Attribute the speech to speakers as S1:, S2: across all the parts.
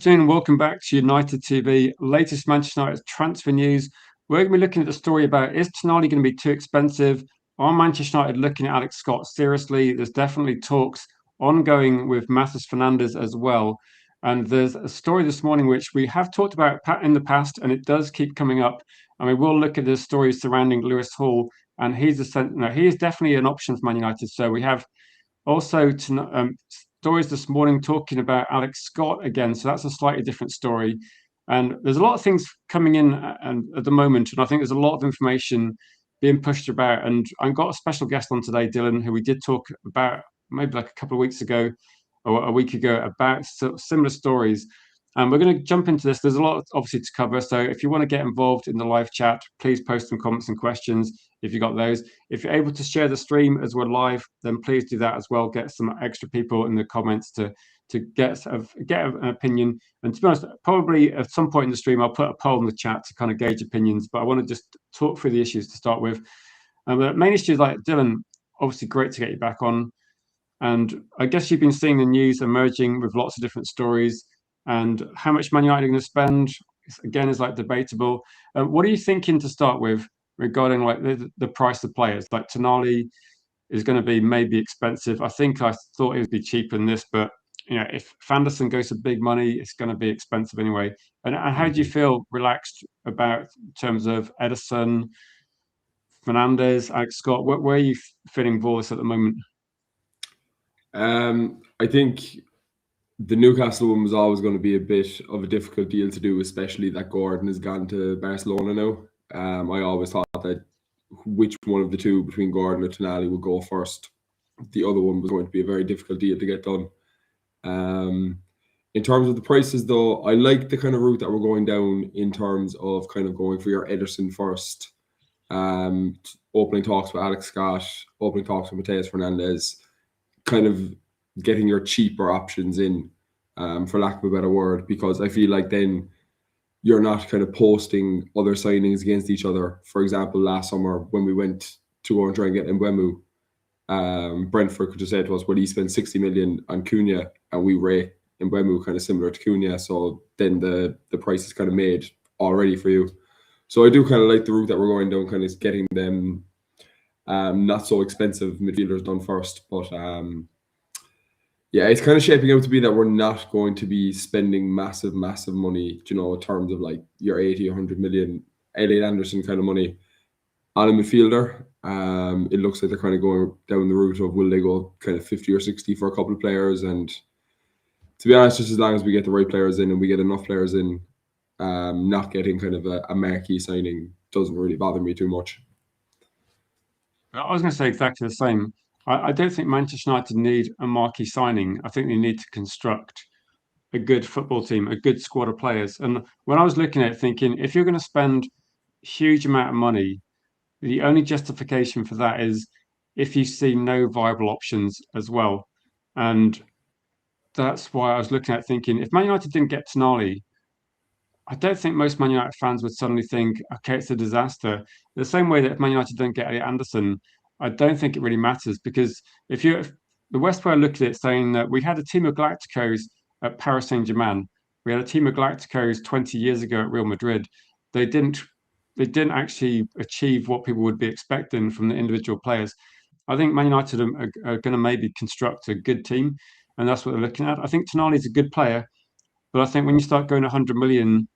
S1: Afternoon, welcome back to United TV. Latest Manchester United transfer news. We're going to be looking at the story about, is Tonali going to be too expensive? Are Manchester United looking at Alex Scott seriously? There's definitely talks ongoing with Matheus Fernandes as well. And there's a story this morning which we have talked about in the past, and it does keep coming up. And we will look at the stories surrounding Lewis Hall, and he is definitely an option for Man United. So we have also stories this morning talking about Alex Scott again, so that's a slightly different story. And there's a lot of things coming in at the moment, and I think there's a lot of information being pushed about. And I've got a special guest on today, Dylan, who we did talk about maybe like a couple of weeks ago or a week ago about similar stories. And we're going to jump into this. There's a lot, obviously, to cover. So if you want to get involved in the live chat, please post some comments and questions if you got those. If you're able to share the stream as we're live, then please do that as well. Get some extra people in the comments to get an opinion. And to be honest, probably at some point in the stream, I'll put a poll in the chat to kind of gauge opinions. But I want to just talk through the issues to start with. The main issues, like Dylan, obviously great to get you back on. And I guess you've been seeing the news emerging with lots of different stories. And how much Man United are going to spend, again, is like debatable. What are you thinking to start with regarding like the price of players? Like Tonali is going to be maybe expensive. I think I thought it would be cheaper than this, but if Fanderson goes for big money, it's going to be expensive anyway. And how do you feel relaxed about in terms of Edison, Fernandez, Alex Scott? Where are you feeling Voice at the moment?
S2: I think the Newcastle one was always going to be a bit of a difficult deal to do, especially that Gordon has gone to Barcelona now. I always thought that which one of the two between Gordon and Tonali would go first. The other one was going to be a very difficult deal to get done. In terms of the prices, though, I like the kind of route that we're going down in terms of kind of going for your Ederson first, opening talks with Alex Scott, opening talks with Matheus Fernandes, kind of getting your cheaper options in, for lack of a better word, because I feel like then you're not kind of posting other signings against each other. For example, last summer when we went to go and try and get Mbeumo, Brentford could have said to us, well, he spent 60 million on Cunha and we rate Mbeumo kind of similar to Cunha, so then the price is kind of made already for you. So I do kind of like the route that we're going down, kind of getting them not so expensive midfielders done first. But yeah, it's kind of shaping out to be that we're not going to be spending massive money, in terms of like your 80, 100 million Elliot Anderson kind of money on a midfielder. It looks like they're kind of going down the route of, will they go kind of 50 or 60 for a couple of players? And to be honest, just as long as we get the right players in and we get enough players in, not getting kind of a marquee signing doesn't really bother me too much.
S1: I was going to say exactly the same. I don't think Manchester United need a marquee signing. I think they need to construct a good football team, a good squad of players. And when I was looking at it, thinking, if you're going to spend a huge amount of money, the only justification for that is if you see no viable options as well. And that's why I was looking at thinking, if Man United didn't get Tonali, I don't think most Man United fans would suddenly think, okay, it's a disaster. The same way that if Man United don't get Elliot Anderson, I don't think it really matters, because if the West Were look at it saying that we had a team of Galacticos at Paris Saint-Germain, we had a team of Galacticos 20 years ago at Real Madrid. They didn't actually achieve what people would be expecting from the individual players. I think Man United are going to maybe construct a good team, and that's what they're looking at. I think Tonali is a good player, but I think when you start going 100 million,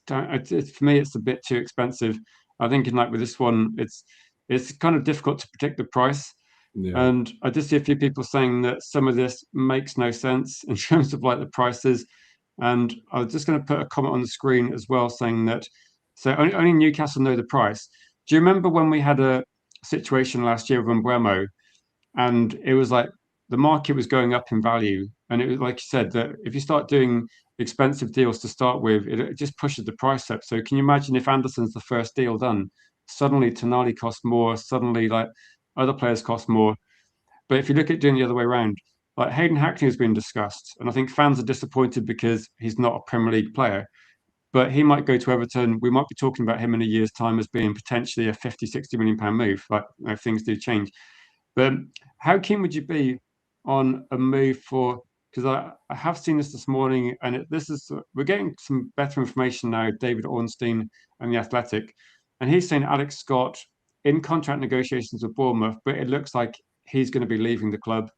S1: for me, it's a bit too expensive. I think in like with this one, it's kind of difficult to predict the price.
S2: Yeah.
S1: And I did see a few people saying that some of this makes no sense in terms of like the prices. And I was just going to put a comment on the screen as well saying that so only Newcastle know the price. Do you remember when we had a situation last year with Mbeumo, and it was like the market was going up in value, and it was like you said that if you start doing expensive deals to start with, it just pushes the price up. So can you imagine if Anderson's the first deal done, suddenly Tonali costs more, suddenly like other players cost more. But if you look at doing the other way around, like Hayden Hackney has been discussed, and I think fans are disappointed because he's not a Premier League player, but he might go to Everton. We might be talking about him in a year's time as being potentially a 50, 60 million pound move, like things do change. But how keen would you be on a move for because I have seen this morning, and we're getting some better information now. David Ornstein and the Athletic, and he's saying Alex Scott in contract negotiations with Bournemouth, but it looks like he's going to be leaving the club,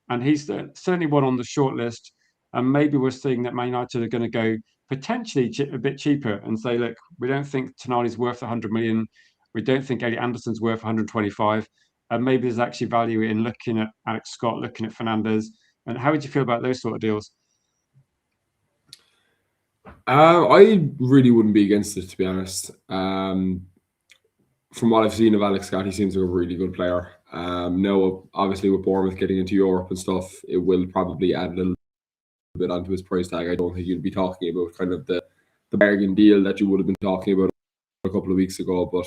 S1: and he's certainly one on the short list. And maybe we're seeing that Man United are going to go potentially a bit cheaper and say, look, we don't think Tonali's worth 100 million. We don't think Elliot Anderson's worth 125. And maybe there's actually value in looking at Alex Scott, looking at Fernandes. And how would you feel about those sort of deals?
S2: I really wouldn't be against it, to be honest. From what I've seen of Alex Scott, he seems like a really good player. Now, obviously, with Bournemouth getting into Europe and stuff, it will probably add a little bit onto his price tag. I don't think you'd be talking about kind of the bargain deal that you would have been talking about a couple of weeks ago. But,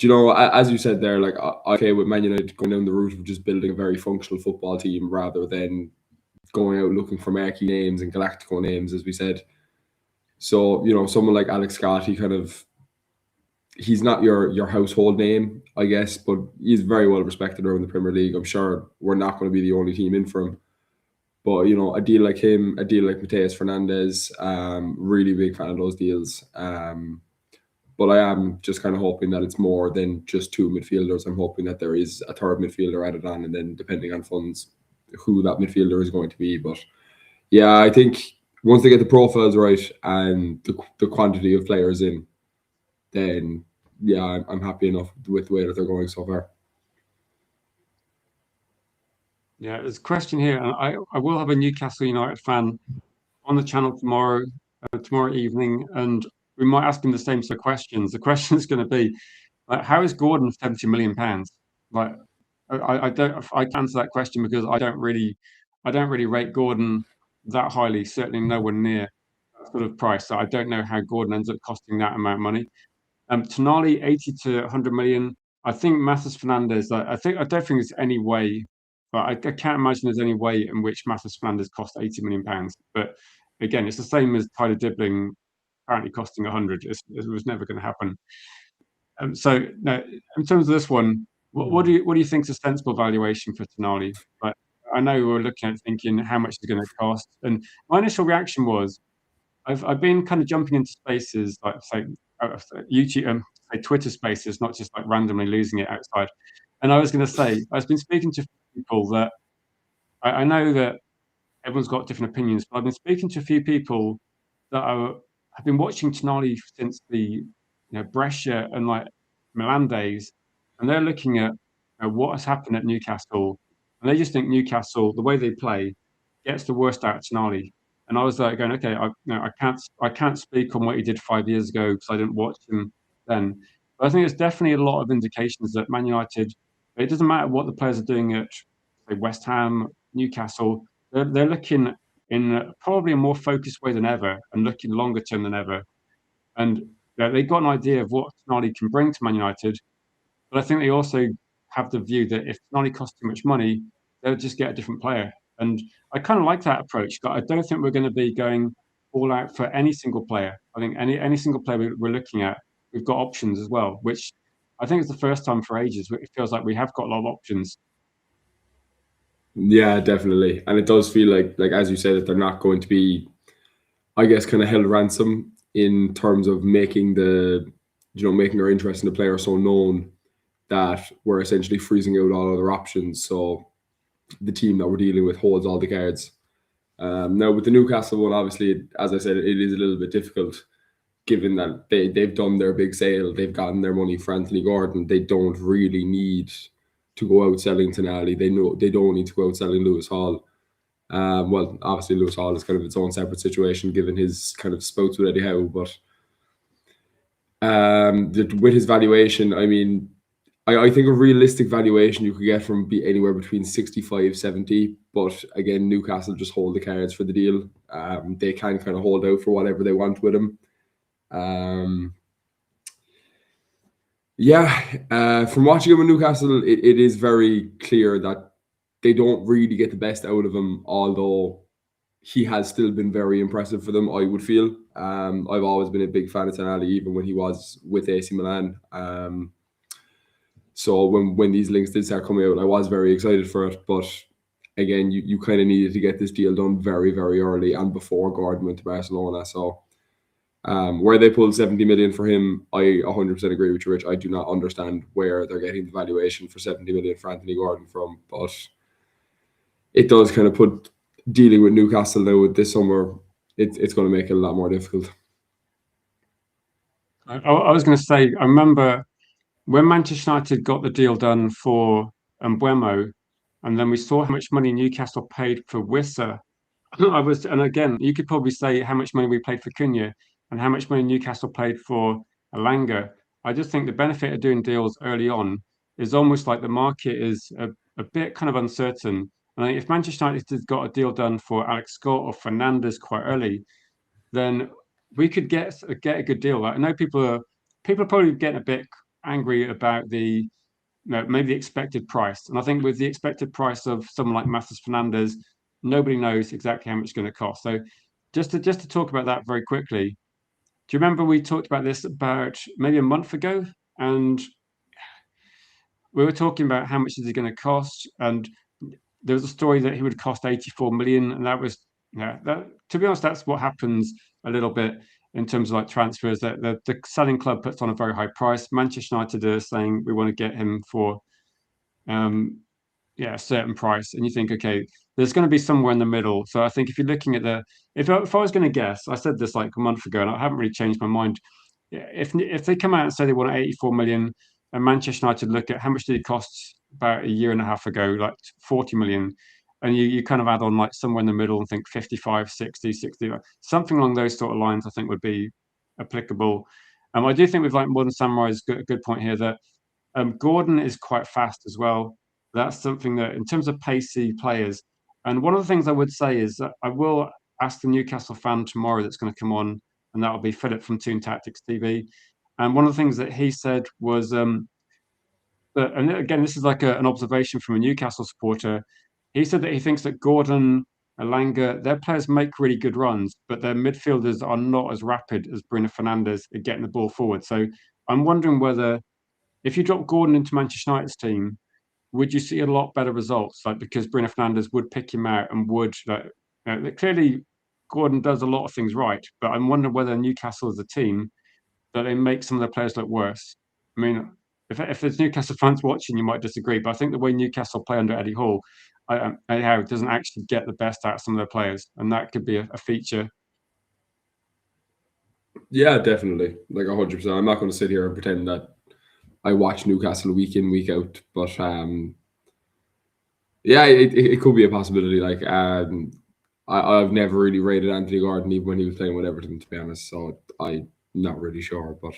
S2: you know, as you said there, like, okay, with Man United going down the route of just building a very functional football team rather than going out looking for marquee names and Galactico names, as we said. So, you know, someone like Alex Scott, he's not your household name, I guess, but he's very well respected around the Premier League. I'm sure we're not going to be the only team in for him. But, you know, a deal like him, a deal like Matheus Fernandes, really big fan of those deals. But I am just kind of hoping that it's more than just two midfielders. I'm hoping that there is a third midfielder added on, and then depending on funds, who that midfielder is going to be. But yeah, I think once they get the profiles right and the quantity of players in, then yeah, I'm happy enough with the way that they're going so far.
S1: Yeah, there's a question here, and I will have a Newcastle United fan on the channel tomorrow evening, and we might ask him the same sort of questions. The question is going to be, how is Gordon £70 million? Like, I can't answer that question because I don't really rate Gordon that highly. Certainly, nowhere near that sort of price. So I don't know how Gordon ends up costing that amount of money. Tonali 80 to 100 million. I think Matheus Fernandes. I don't think there's any way, but I can't imagine there's any way in which Matheus Fernandes cost 80 million pounds. But again, it's the same as Tyler Dibbling apparently costing 100. It was never going to happen. So no, in terms of this one, what do you think is a sensible valuation for Tonali? Like, I know we were looking at thinking how much it's going to cost, and my initial reaction was I've been kind of jumping into spaces like say YouTube, say Twitter spaces, not just like randomly losing it outside. And I was going to say I've been speaking to people that I know that everyone's got different opinions, but I've been speaking to a few people that have been watching Tonali since the Brescia and like Milan days, and they're looking at what has happened at Newcastle, and they just think Newcastle, the way they play, gets the worst out of Tonali. And I was like going, okay, I can't speak on what he did 5 years ago because I didn't watch him then. But I think there's definitely a lot of indications that Man United, it doesn't matter what the players are doing at say West Ham, Newcastle, they're looking in probably a more focused way than ever and looking longer term than ever. And they've got an idea of what Tonali can bring to Man United, but I think they also have the view that if Tonali costs too much money, they'll just get a different player. And I kind of like that approach, but I don't think we're going to be going all out for any single player. I think any single player we're looking at, we've got options as well, which I think is the first time for ages. It feels like we have got a lot of options.
S2: Yeah, definitely. And it does feel like as you said, that they're not going to be, I guess, kind of held ransom in terms of making making our interest in the player so known that we're essentially freezing out all other options. So the team that we're dealing with holds all the cards. Now with the Newcastle one, obviously, as I said, it is a little bit difficult given that they've done their big sale, they've gotten their money for Anthony Gordon. They don't really need to go out selling Tonali. They know they don't need to go out selling Lewis Hall. Well, obviously Lewis Hall is kind of its own separate situation given his kind of spouts with Eddie Howe, but with his valuation, I mean, I think a realistic valuation you could get from be anywhere between 65, 70. But again, Newcastle just hold the cards for the deal. They can kind of hold out for whatever they want with him. From watching him in Newcastle, it is very clear that they don't really get the best out of him, although he has still been very impressive for them, I would feel. I've always been a big fan of Tonali, even when he was with AC Milan. So when these links did start coming out, I was very excited for it. But again, you kind of needed to get this deal done very, very early and before Gordon went to Barcelona. So where they pulled 70 million for him, I 100% agree with you, Rich. I do not understand where they're getting the valuation for 70 million for Anthony Gordon from, but it does kind of put dealing with Newcastle now with this summer, it's going to make it a lot more difficult.
S1: I was going to say, I remember when Manchester United got the deal done for Mbeumo, and then we saw how much money Newcastle paid for Wissa. And again, you could probably say how much money we paid for Cunha and how much money Newcastle paid for Alanga. I just think the benefit of doing deals early on is almost like the market is a bit kind of uncertain. And I think if Manchester United has got a deal done for Alex Scott or Fernandes quite early, then we could get a good deal. Like, I know people are probably getting a bit angry about the maybe the expected price. And I think with the expected price of someone like Matheus Fernandes, nobody knows exactly how much it's going to cost. So just to talk about that very quickly, do you remember we talked about this about maybe a month ago? And we were talking about how much is it going to cost, and there was a story that he would cost 84 million, and that was that. To be honest, that's what happens a little bit in terms of like transfers. That the selling club puts on a very high price. Manchester United are saying we want to get him for a certain price, and you think, okay, there's going to be somewhere in the middle. So I think if you're looking at if I was going to guess, I said this like a month ago, and I haven't really changed my mind. If they come out and say they want 84 million, and Manchester United look at how much did it cost about a year and a half ago, like 40 million, and you kind of add on like somewhere in the middle and think 55, 60, 60, something along those sort of lines, I think would be applicable. I do think with like Modern Samurai's a good point here that Gordon is quite fast as well. That's something that, in terms of pacey players, and one of the things I would say is that I will ask the Newcastle fan tomorrow that's going to come on, and that'll be Philip from Toon Tactics TV. And one of the things that he said was, and again, this is like an observation from a Newcastle supporter. He said that he thinks that Gordon, Alanga, their players make really good runs, but their midfielders are not as rapid as Bruno Fernandes at getting the ball forward. So I'm wondering whether if you drop Gordon into Manchester United's team, would you see a lot better results? Like because Bruno Fernandes would pick him out and would clearly Gordon does a lot of things right, but I'm wondering whether Newcastle as a team that they make some of their players look worse. I mean, if there's Newcastle fans watching, you might disagree, but I think the way Newcastle play under Eddie Hall, anyhow, doesn't actually get the best out of some of their players, and that could be a feature.
S2: Yeah, definitely, like 100%. I'm not going to sit here and pretend that I watch Newcastle week in, week out, but yeah, it could be a possibility. Like I've never really rated Anthony Gordon even when he was playing with Everton, to be honest. So I'm not really sure, but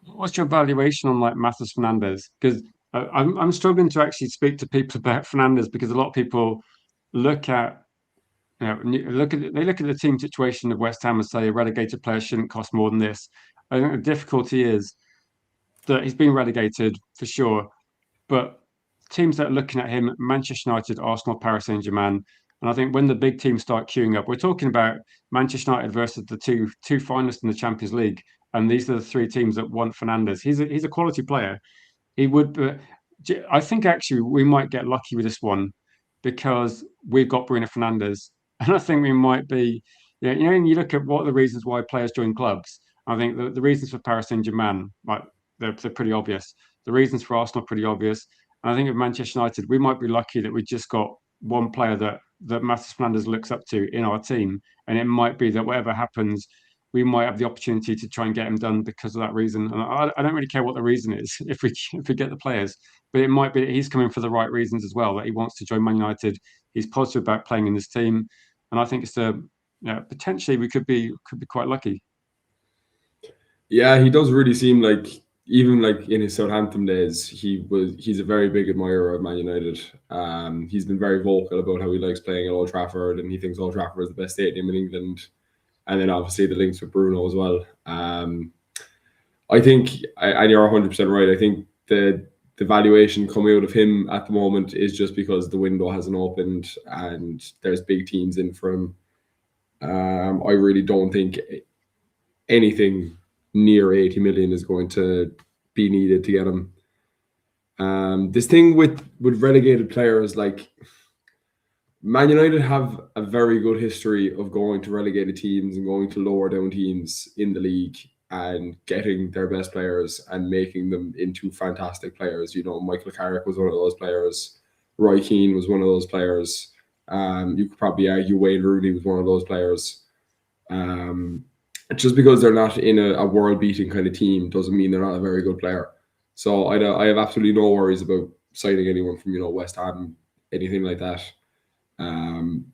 S1: What's your valuation on like Matheus Fernandes? Because I'm struggling to actually speak to people about Fernandes because a lot of people look at they look at the team situation of West Ham and say a relegated player shouldn't cost more than this. I think the difficulty is that he's been relegated for sure, but teams that are looking at him, Manchester United, Arsenal, Paris Saint-Germain, and I think when the big teams start queuing up, we're talking about Manchester United versus the two finalists in the Champions League, and these are the three teams that want Fernandes. He's a quality player. He would, but I think actually we might get lucky with this one because we've got Bruno Fernandes, and I think we might be. And you look at what are the reasons why players join clubs. I think the reasons for Paris Saint Germain, like they're pretty obvious. The reasons for Arsenal are pretty obvious. And I think with Manchester United, we might be lucky that we just got one player that Matheus Fernandes looks up to in our team, and it might be that whatever happens, we might have the opportunity to try and get him done because of that reason. And I don't really care what the reason is if we get the players, but it might be that he's coming for the right reasons as well. That he wants to join Man United. He's positive about playing in this team, and I think it's potentially we could be quite lucky.
S2: yeah, he does really seem like, even like in his Southampton days, he's a very big admirer of Man United. He's been very vocal about how he likes playing at Old Trafford, and he thinks Old Trafford is the best stadium in England. And then obviously the links with Bruno as well. I think, and you're 100% right. I think the valuation coming out of him at the moment is just because the window hasn't opened and there's big teams in for him. I really don't think anything near 80 million is going to be needed to get him. This thing with relegated players, like Man United have a very good history of going to relegated teams and going to lower down teams in the league and getting their best players and making them into fantastic players. You know, Michael Carrick was one of those players. Roy Keane was one of those players. You could probably argue Wayne Rooney was one of those players. Just because they're not in a world-beating kind of team doesn't mean they're not a very good player. So I have absolutely no worries about signing anyone from, you know, West Ham, anything like that.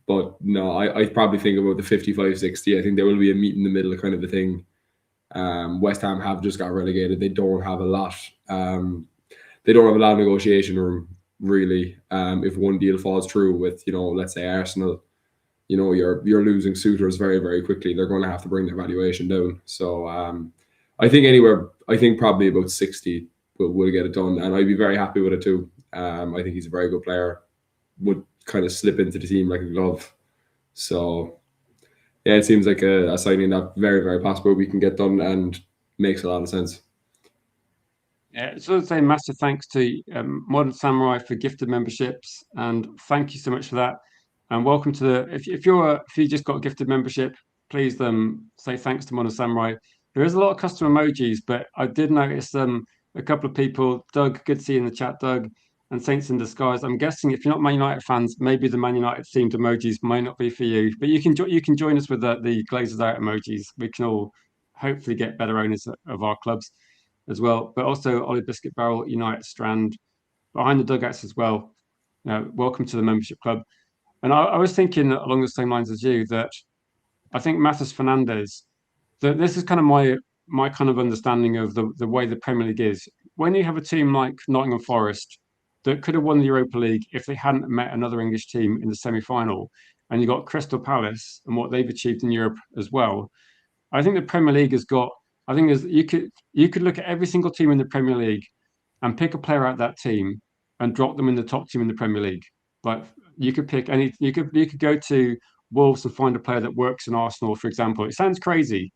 S2: But no, I probably think about the 55, 60. I think there will be a meet in the middle kind of a thing. West Ham have just got relegated. They don't have a lot. They don't have a lot of negotiation room, really. If one deal falls through with, you know, let's say Arsenal, you know, you're losing suitors very, very quickly. They're going to have to bring their valuation down. So I think probably about 60 will get it done, and I'd be very happy with it too. I think he's a very good player. Would kind of slip into the team like a glove. So yeah, it seems like a signing that very, very possible we can get done and makes a lot of sense.
S1: Yeah, so I'd say massive thanks to Modern Samurai for gifted memberships, and thank you so much for that. And welcome to the if you just got a gifted membership, please say thanks to Modern Samurai. There is a lot of custom emojis, but I did notice a couple of people. Doug, good to see you in the chat, Doug, and Saints in Disguise. I'm guessing if you're not Man United fans, maybe the Man United themed emojis might not be for you, but you can join us with the Glazers out emojis. We can all hopefully get better owners of our clubs as well. But also Ollie Biscuit Barrel, United Strand, behind the dugouts as well. Welcome to the membership club. And I was thinking along the same lines as you that I think Matheus Fernandes, that this is kind of my kind of understanding of the way the Premier League is. When you have a team like Nottingham Forest that could have won the Europa League if they hadn't met another English team in the semi-final, and you got Crystal Palace and what they've achieved in Europe as well, I think the Premier League has got. I think you could look at every single team in the Premier League and pick a player out of that team and drop them in the top team in the Premier League. Like you could pick any. You could go to Wolves and find a player that works in Arsenal, for example. It sounds crazy,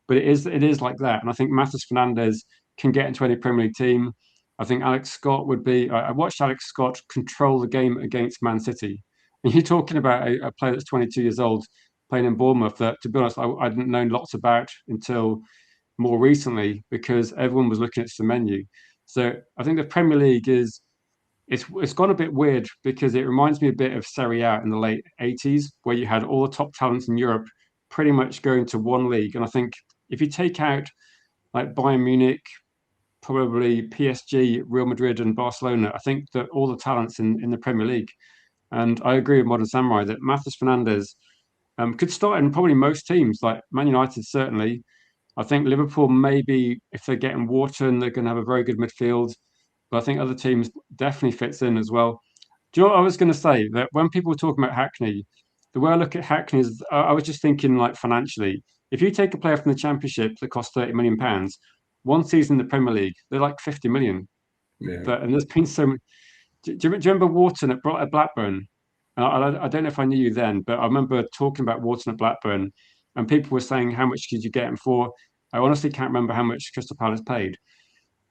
S1: but it is like that. And I think Matheus Fernandes can get into any Premier League team. I think Alex Scott would be. I watched Alex Scott control the game against Man City. And you're talking about a player that's 22 years old playing in Bournemouth that, to be honest, I didn't know lots about until more recently because everyone was looking at the menu. So I think the Premier League it's gone a bit weird because it reminds me a bit of Serie A in the late 80s, where you had all the top talents in Europe pretty much going to one league. And I think if you take out like Bayern Munich, probably PSG, Real Madrid, and Barcelona, I think that all the talents in the Premier League. And I agree with Modern Samurai that Matheus Fernandes could start in probably most teams, like Man United certainly. I think Liverpool maybe if they're getting Wharton, they're going to have a very good midfield. But I think other teams definitely fits in as well. Do you know what I was going to say? That when people were talking about Hackney, the way I look at Hackney is I was just thinking like financially. If you take a player from the Championship that costs £30 million, one season in the Premier League, they're like 50 million.
S2: Yeah.
S1: And there's been so many. Do you remember Wharton at Blackburn? I don't know if I knew you then, but I remember talking about Wharton at Blackburn, and people were saying, "How much did you get him for?" I honestly can't remember how much Crystal Palace paid,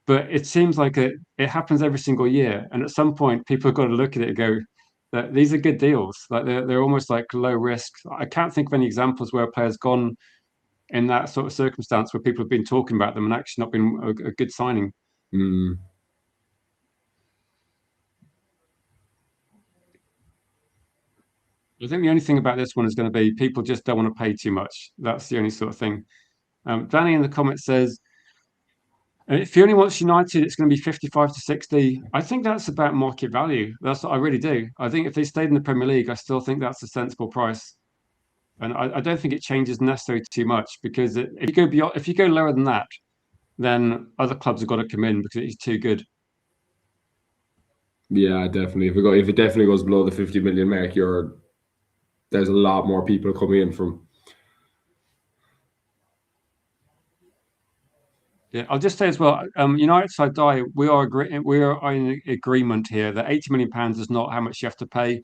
S1: but it seems like it happens every single year, and at some point, people have got to look at it and go, that these are good deals. Like they're almost like low risk. I can't think of any examples where a player's gone in that sort of circumstance where people have been talking about them and actually not been a good signing.
S2: Mm.
S1: I think the only thing about this one is going to be people just don't want to pay too much. That's the only sort of thing. Danny in the comments says, if he only wants United, it's going to be 55 to 60. I think that's about market value. That's what I really do. I think if they stayed in the Premier League, I still think that's a sensible price. And I don't think it changes necessarily too much because if you go lower than that, then other clubs have got to come in because it's too good.
S2: Yeah, definitely. If it definitely goes below the 50 million mark, there's a lot more people coming in from.
S1: Yeah, I'll just say as well, United side die. We are in agreement here that £80 million is not how much you have to pay,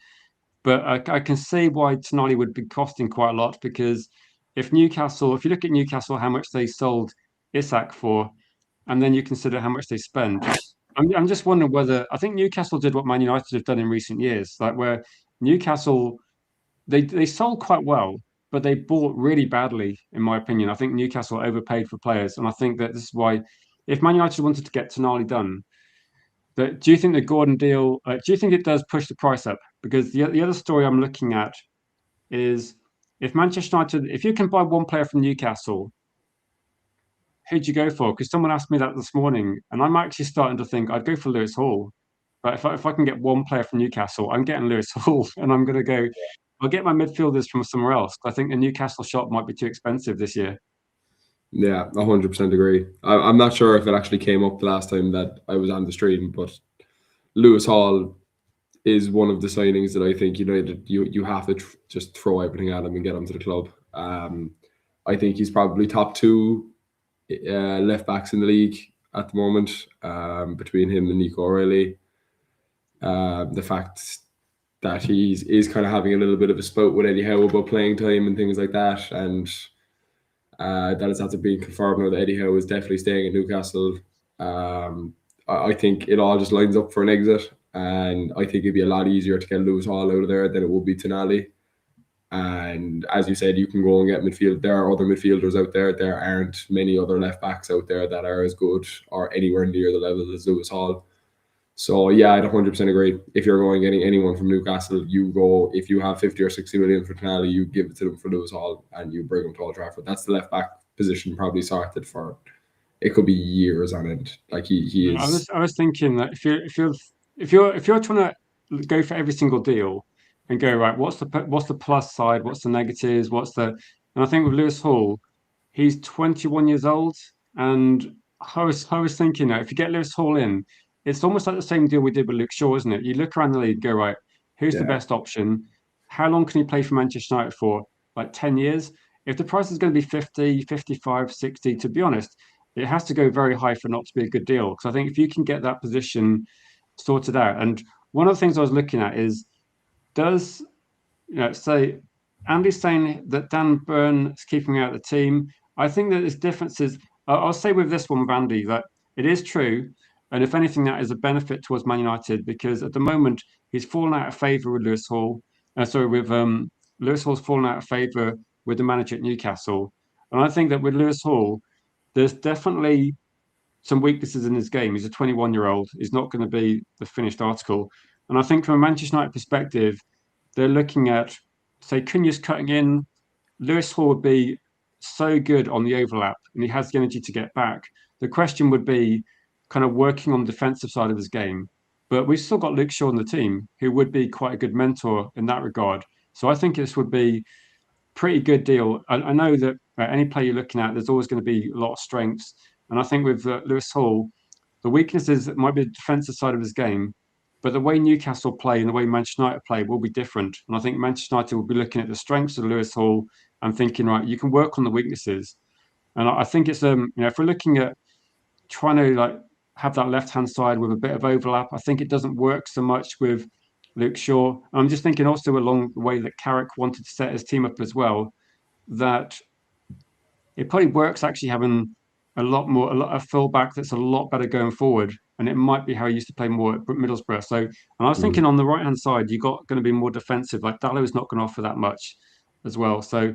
S1: but I can see why Tonali would be costing quite a lot because if you look at Newcastle, how much they sold Isak for, and then you consider how much they spend, I'm just wondering whether I think Newcastle did what Man United have done in recent years, like where Newcastle they sold quite well, but they bought really badly, in my opinion. I think Newcastle overpaid for players, and I think that this is why, if Man United wanted to get Tonali done, that do you think the Gordon deal? Do you think it does push the price up? Because the other story I'm looking at is if Manchester United, if you can buy one player from Newcastle, who'd you go for? Because someone asked me that this morning, and I'm actually starting to think I'd go for Lewis Hall. But if I can get one player from Newcastle, I'm getting Lewis Hall, and I'm going to go. I'll get my midfielders from somewhere else. I think the Newcastle shop might be too expensive this year.
S2: Yeah, 100% agree. I'm not sure if it actually came up the last time that I was on the stream, but Lewis Hall is one of the signings that I think United you have to just throw everything at him and get him to the club. I think he's probably top two left backs in the league at the moment, between him and Nico O'Reilly. The fact that is kind of having a little bit of a spout with Eddie Howe about playing time and things like that, and that is after being confirmed now that Eddie Howe is definitely staying at Newcastle. I think it all just lines up for an exit, and I think it'd be a lot easier to get Lewis Hall out of there than it would be Tonali. And as you said, you can go and get midfield. There are other midfielders out there. There aren't many other left backs out there that are as good or anywhere near the level as Lewis Hall. So yeah, I'd 100% agree. If you're going getting anyone from Newcastle, you go, if you have 50 or 60 million for Tonali, you give it to them for Lewis Hall and you bring them to Old Trafford. That's the left back position probably sorted for, it could be years on end. Like he is.
S1: I was thinking that if you're trying to go for every single deal and go right, what's the plus side, what's the negatives, and I think with Lewis Hall, he's 21 years old, and I was thinking that if you get Lewis Hall in, it's almost like the same deal we did with Luke Shaw, isn't it? You look around the league, go right, who's the
S2: Yeah.
S1: best option? How long can he play for Manchester United for? Like 10 years? If the price is going to be 50, 55, 60, to be honest, it has to go very high for not to be a good deal. Because I think if you can get that position sorted out, and one of the things I was looking at is does say Andy's saying that Dan Burn is keeping out the team. I think that there's differences. I'll say with this one with Andy that it is true, and if anything, that is a benefit towards Man United because at the moment he's fallen out of favour with Lewis Hall. Sorry, with Lewis Hall's fallen out of favour with the manager at Newcastle, and I think that with Lewis Hall, there's definitely some weaknesses in his game. He's a 21-year-old. He's not going to be the finished article. And I think from a Manchester United perspective, they're looking at, say, Cunha's cutting in. Lewis Hall would be so good on the overlap, and he has the energy to get back. The question would be kind of working on the defensive side of his game. But we've still got Luke Shaw in the team, who would be quite a good mentor in that regard. So I think this would be pretty good deal. I know that any player you're looking at, there's always going to be a lot of strengths. And I think with Lewis Hall, the weaknesses might be the defensive side of his game, but the way Newcastle play and the way Manchester United play will be different. And I think Manchester United will be looking at the strengths of Lewis Hall and thinking, right, you can work on the weaknesses. And I think it's if we're looking at trying to like have that left hand side with a bit of overlap, I think it doesn't work so much with Luke Shaw. And I'm just thinking also along the way that Carrick wanted to set his team up as well, that it probably works actually having a fullback that's a lot better going forward. And it might be how he used to play more at Middlesbrough. So, and I was thinking on the right hand side, you got going to be more defensive. Like Dallo is not going to offer that much as well. So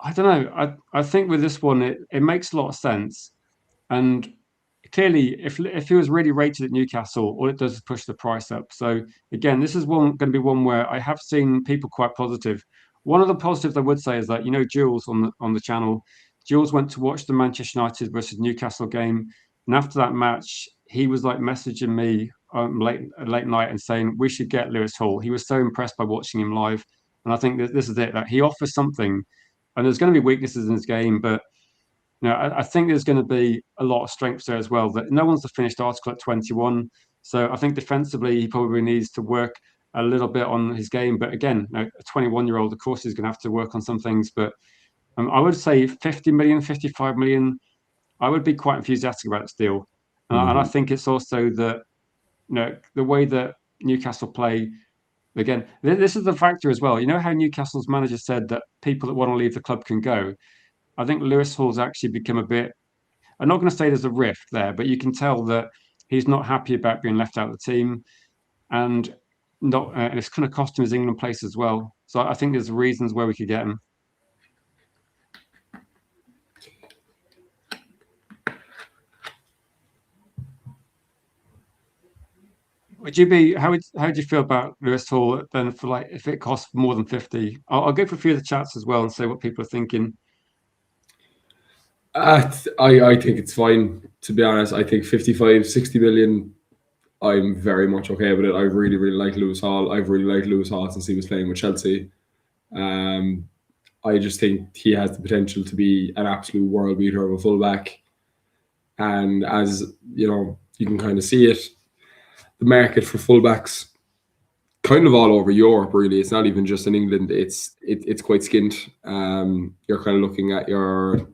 S1: I don't know. I think with this one, it makes a lot of sense. And clearly, if he was really rated at Newcastle, all it does is push the price up. So again, this is going to be one where I have seen people quite positive. One of the positives I would say is that Jules on the channel, Jules went to watch the Manchester United versus Newcastle game, and after that match, he was like messaging me late night and saying we should get Lewis Hall. He was so impressed by watching him live, and I think that this is it. That he offers something, and there's going to be weaknesses in his game, but I think there's going to be a lot of strengths there as well. That no one's the finished article at 21, so I think defensively he probably needs to work a little bit on his game. But again, a 21-year-old, of course, is going to have to work on some things. But I would say 50 million, 55 million. I would be quite enthusiastic about this deal, and I think it's also that the way that Newcastle play. Again, this is the factor as well. You know how Newcastle's manager said that people that want to leave the club can go. I think Lewis Hall's actually become a bit. I'm not going to say there's a rift there, but you can tell that he's not happy about being left out of the team, and not and it's kind of cost him his England place as well. So I think there's reasons where we could get him. Would you be how would you feel about Lewis Hall then for like if it costs more than 50? I'll go for a few of the chats as well and say what people are thinking.
S2: I think it's fine, to be honest. I think 55, 60 million, I'm very much okay with it. I really, really like Lewis Hall. I've really liked Lewis Hall since he was playing with Chelsea. I just think he has the potential to be an absolute world beater of a fullback. And as you know, you can kind of see it, the market for fullbacks kind of all over Europe, really. It's not even just in England. It's quite skint. You're kind of looking at your,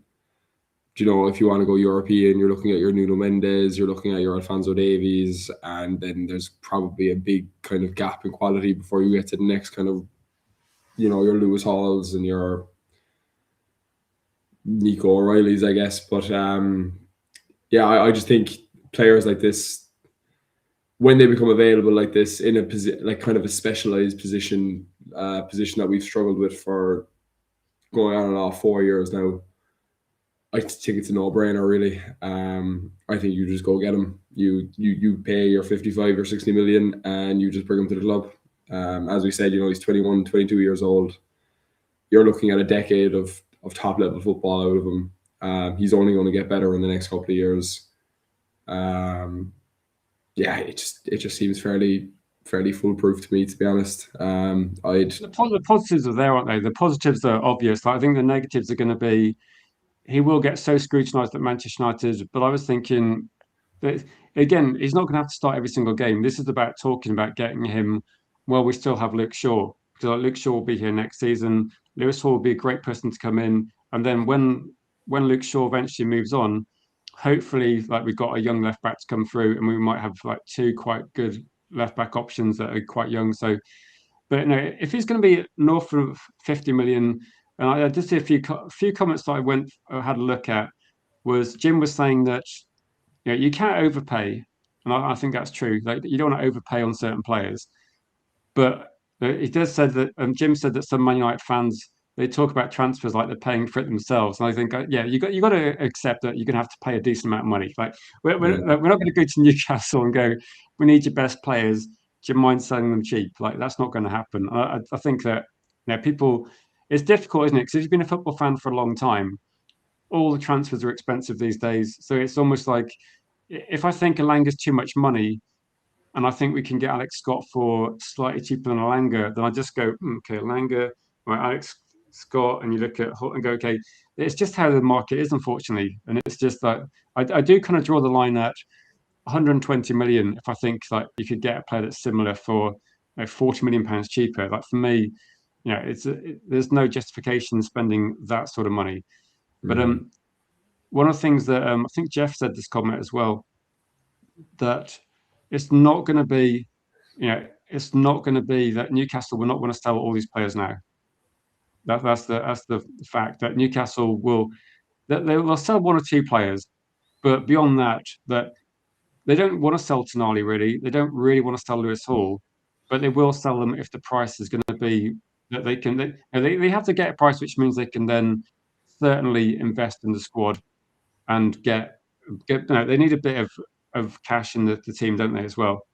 S2: you know, if you want to go European, you're looking at your Nuno Mendes, you're looking at your Alphonso Davies, and then there's probably a big kind of gap in quality before you get to the next kind of, you know, your Lewis Halls and your Nico O'Reillys, I guess. But yeah, I just think players like this, when they become available like this in a like kind of a specialized position that we've struggled with for going on and off 4 years now, I think it's a no-brainer, really. I think you just go get him. You pay your 55 or 60 million and you just bring him to the club. As we said, you know, he's 21, 22 years old. You're looking at a decade of top-level football out of him. He's only going to get better in the next couple of years. Yeah, it just seems fairly foolproof to me, to be honest.
S1: The positives are there, aren't they? The positives are obvious. Like, I think the negatives are going to be he will get so scrutinised at Manchester United. But I was thinking that again, he's not going to have to start every single game. This is about talking about getting him. Well, we still have Luke Shaw because like, Luke Shaw will be here next season. Lewis Hall will be a great person to come in, and then when Luke Shaw eventually moves on, hopefully, like we've got a young left back to come through, and we might have like two quite good left back options that are quite young. So, but no, if he's going to be north of 50 million, and I did see a few comments that I had a look at, was Jim was saying that you can't overpay, and I think that's true. Like you don't want to overpay on certain players, but he does said that, Jim said that some Man United fans they talk about transfers like they're paying for it themselves, and I think yeah, you got to accept that you're going to have to pay a decent amount of money. Like
S2: Yeah.
S1: we're not going to go to Newcastle and go, we need your best players. Do you mind selling them cheap? Like that's not going to happen. I think that people, it's difficult, isn't it? Because if you've been a football fan for a long time, all the transfers are expensive these days. So it's almost like if I think Alanga's too much money, and I think we can get Alex Scott for slightly cheaper than Alanga, then I just go, okay, Alanga, right, Alex Scott, and you look at and go, okay, it's just how the market is, unfortunately. And it's just like, I do kind of draw the line at 120 million. If I think like you could get a player that's similar for 40 million pounds cheaper, like for me, there's no justification spending that sort of money. But one of the things that I think Jeff said this comment as well, that it's not going to be, it's not going to be that Newcastle will not want to sell all these players now. That's the fact that Newcastle will they'll sell one or two players, but beyond that they don't want to sell Tonali really. They don't really want to sell Lewis Hall, but they will sell them if the price is going to be that they can. They have to get a price which means they can then certainly invest in the squad and get. They need a bit of cash in the team, don't they, as well?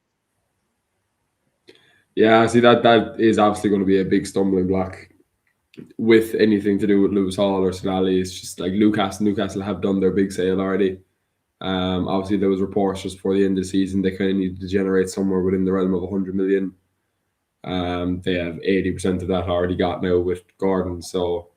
S2: Yeah, see that is obviously going to be a big stumbling block with anything to do with Lewis Hall or Tonali. It's just like Newcastle have done their big sale already. Obviously, there was reports just before the end of the season they kind of needed to generate somewhere within the realm of 100 million. They have 80% of that already got now with Gordon, so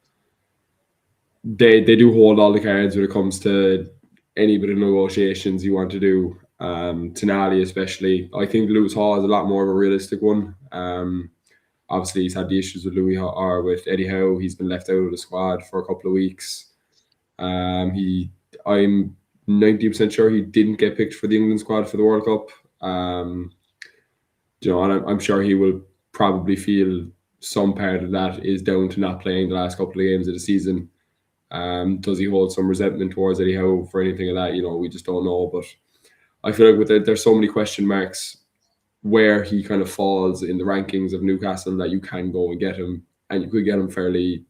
S2: they do hold all the cards when it comes to any bit of negotiations you want to do. Tonali especially, I think Lewis Hall is a lot more of a realistic one. Obviously, he's had the issues with with Eddie Howe. He's been left out of the squad for a couple of weeks. I'm 90% sure he didn't get picked for the England squad for the World Cup. And I'm sure he will probably feel some part of that is down to not playing the last couple of games of the season. Does he hold some resentment towards Eddie Howe for anything of that? We just don't know. But I feel like there's so many question marks where he kind of falls in the rankings of Newcastle that you can go and get him, and you could get him fairly,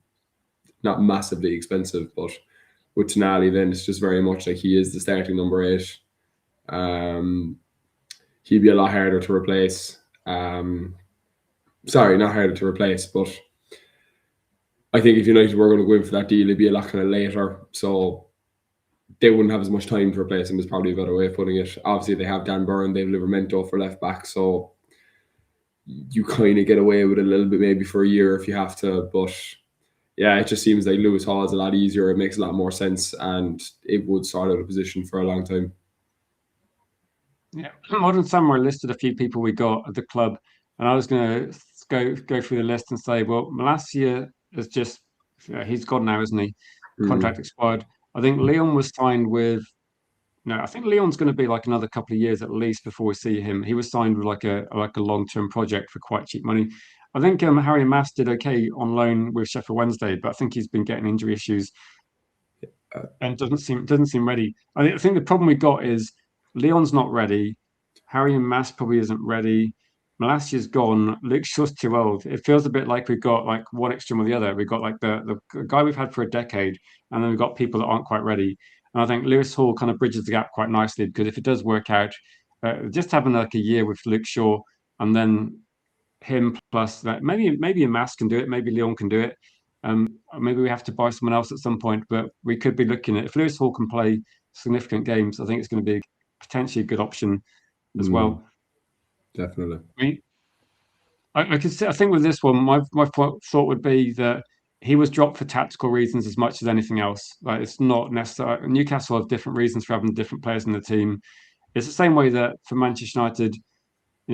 S2: not massively expensive, but with Tonali, then it's just very much like he is the starting number 8. He'd be a lot harder to replace. Sorry, not harder to replace, but I think if United were going to go in for that deal, it'd be a lot kind of later. So they wouldn't have as much time to replace him, is probably a better way of putting it. Obviously, they have Dan Burn, they have Livramento for left back, so you kind of get away with it a little bit maybe for a year if you have to. But yeah, it just seems like Lewis Hall is a lot easier. It makes a lot more sense, and it would sort out a position for a long time.
S1: Yeah, Modern Samurai listed a few people we got at the club, and I was going to go through the list and say, well, Malacia is just he's gone now, isn't he? Contract expired. I think Leon was signed with. No, I think Leon's going to be like another couple of years at least before we see him. He was signed with like a long-term project for quite cheap money. I think Harry Mass did okay on loan with Sheffield Wednesday, but I think he's been getting injury issues and doesn't seem ready. I think the problem we got is Leon's not ready. Harry and Mass probably isn't ready. Malassia's gone. Luke Shaw's too old. It feels a bit like we've got like one extreme or the other. We've got like the guy we've had for a decade, and then we've got people that aren't quite ready. And I think Lewis Hall kind of bridges the gap quite nicely because if it does work out, just having like a year with Luke Shaw and then him plus that maybe a Mass can do it, maybe Leon can do it. Maybe we have to buy someone else at some point, but we could be looking at if Lewis Hall can play significant games. I think it's going to be potentially a good option as well.
S2: Definitely.
S1: I could say, I think with this one, my thought would be that he was dropped for tactical reasons as much as anything else. Like it's not necessary. Newcastle have different reasons for having different players in the team. It's the same way that for Manchester United,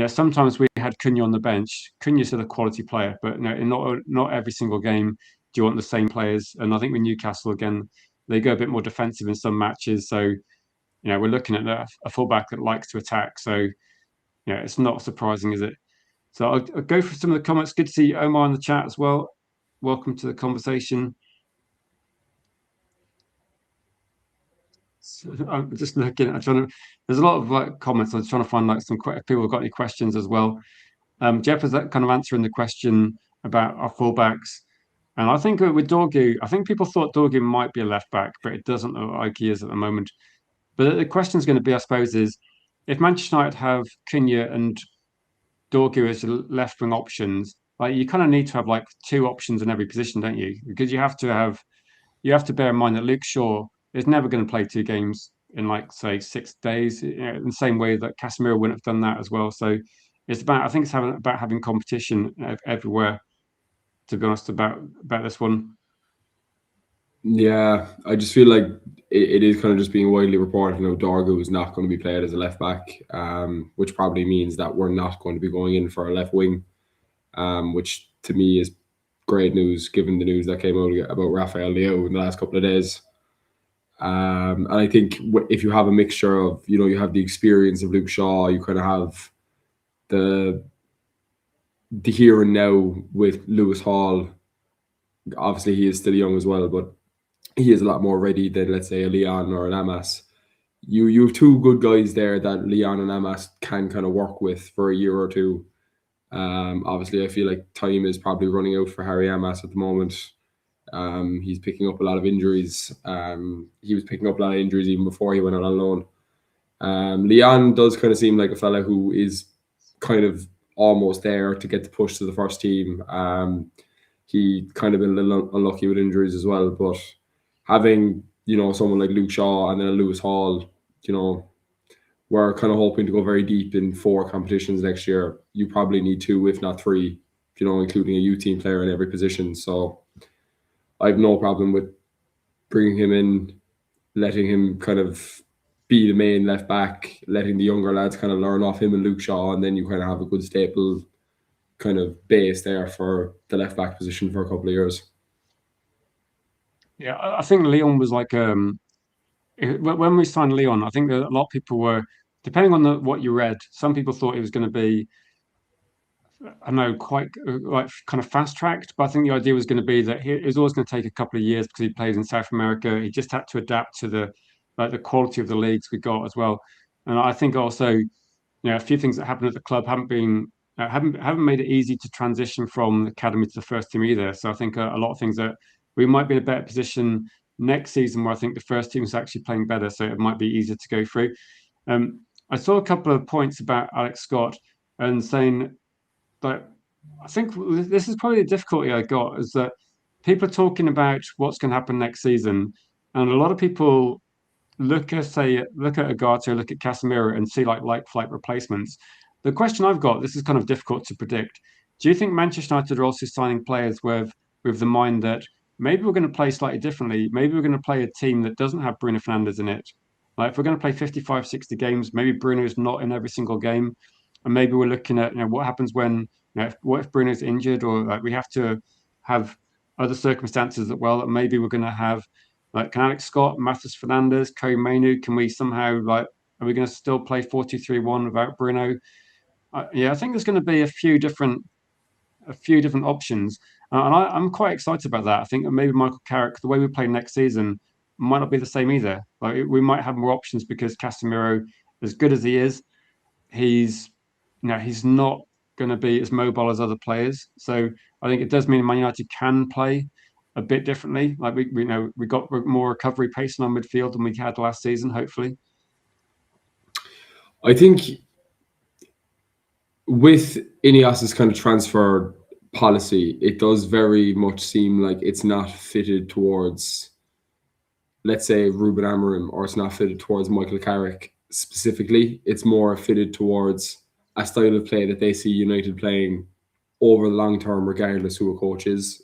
S1: sometimes we had Cunha on the bench. Cunha's still a quality player, but in not every single game do you want the same players. And I think with Newcastle again, they go a bit more defensive in some matches. So we're looking at a fullback that likes to attack. So it's not surprising, is it? So I'll go through some of the comments. Good to see Omar in the chat as well. Welcome to the conversation. So I'm just looking. There's a lot of comments. I'm trying to find like some people have got any questions as well. Jeff is kind of answering the question about our fullbacks. And I think with Dorgu, I think people thought Dorgu might be a left back, but it doesn't look like he is at the moment. But the question is going to be, I suppose, is if Manchester United have Cunha and Dorgu as left wing options, like you kind of need to have like two options in every position, don't you? Because you have to bear in mind that Luke Shaw is never going to play 2 games in like say 6 days, in the same way that Casemiro wouldn't have done that as well. So I think it's about having competition everywhere. To be honest, about this one.
S2: Yeah, I just feel like it is kind of just being widely reported. Dorgu is not going to be played as a left back, which probably means that we're not going to be going in for a left wing, which to me is great news given the news that came out about Rafael Leao in the last couple of days. And I think if you have a mixture of, you have the experience of Luke Shaw, you kind of have the here and now with Lewis Hall. Obviously, he is still young as well, but he is a lot more ready than, let's say, a Leon or an Amas. You have two good guys there that Leon and Amas can kind of work with for a year or two. Obviously, I feel like time is probably running out for Harry Amas at the moment. He's picking up a lot of injuries. He was picking up a lot of injuries even before he went out on loan. Leon does kind of seem like a fella who is kind of almost there to get the push to the first team. He kind of been a little unlucky with injuries as well, but having someone like Luke Shaw and then a Lewis Hall, we're kind of hoping to go very deep in 4 competitions next year. You probably need 2, if not 3, including a U-team player in every position. So I have no problem with bringing him in, letting him kind of be the main left back, letting the younger lads kind of learn off him and Luke Shaw, and then you kind of have a good staple kind of base there for the left back position for a couple of years.
S1: Yeah, I think Leon was like when we signed Leon, I think that a lot of people were, depending on what you read, some people thought it was going to be, I know, quite like kind of fast tracked, but I think the idea was going to be that it was always going to take a couple of years because he played in South America. He just had to adapt to the quality of the leagues we got as well. And I think also, a few things that happened at the club haven't made it easy to transition from the academy to the first team either. So I think a lot of things that we might be in a better position next season where I think the first team is actually playing better, so it might be easier to go through. I saw a couple of points about Alex Scott and saying that I think this is probably the difficulty I got is that people are talking about what's going to happen next season, and a lot of people look at Agarto, look at Casemiro, and see like flight replacements. The question I've got, this is kind of difficult to predict. Do you think Manchester United are also signing players with the mind that maybe we're going to play slightly differently? Maybe we're going to play a team that doesn't have Bruno Fernandes in it. Like if we're going to play 55, 60 games, maybe Bruno's not in every single game. And maybe we're looking at what happens when what if Bruno's injured or like we have to have other circumstances that maybe we're going to have like can Alex Scott, Matheus Fernandes, Kobe Mainoo, can we somehow are we going to still play 4-2-3-1 without Bruno? I think there's going to be a few different options, and I'm quite excited about that. I think that maybe Michael Carrick, the way we play next season, might not be the same either. Like we might have more options because Casemiro, as good as he is, he's he's not going to be as mobile as other players. So I think it does mean Man United can play a bit differently. Like we got more recovery pace in our midfield than we had last season. Hopefully,
S2: I think with Ineos's kind of transfer policy, it does very much seem like it's not fitted towards, let's say, Ruben Amorim, or it's not fitted towards Michael Carrick specifically. It's more fitted towards a style of play that they see United playing over the long term, regardless who a coach is.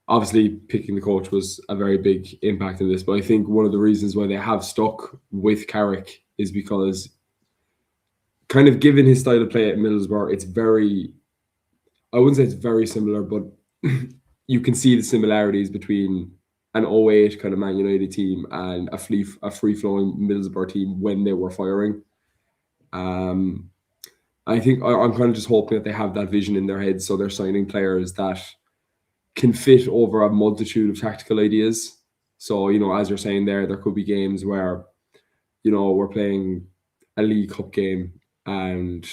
S2: Obviously, picking the coach was a very big impact in this, but I think one of the reasons why they have stuck with Carrick is because, kind of given his style of play at Middlesbrough, it's very, I wouldn't say it's very similar, but you can see the similarities between an 08 kind of Man United team and a free-flowing Middlesbrough team when they were firing. I think I'm kind of just hoping that they have that vision in their heads, so they're signing players that can fit over a multitude of tactical ideas. So, as you're saying there could be games where, we're playing a League Cup game and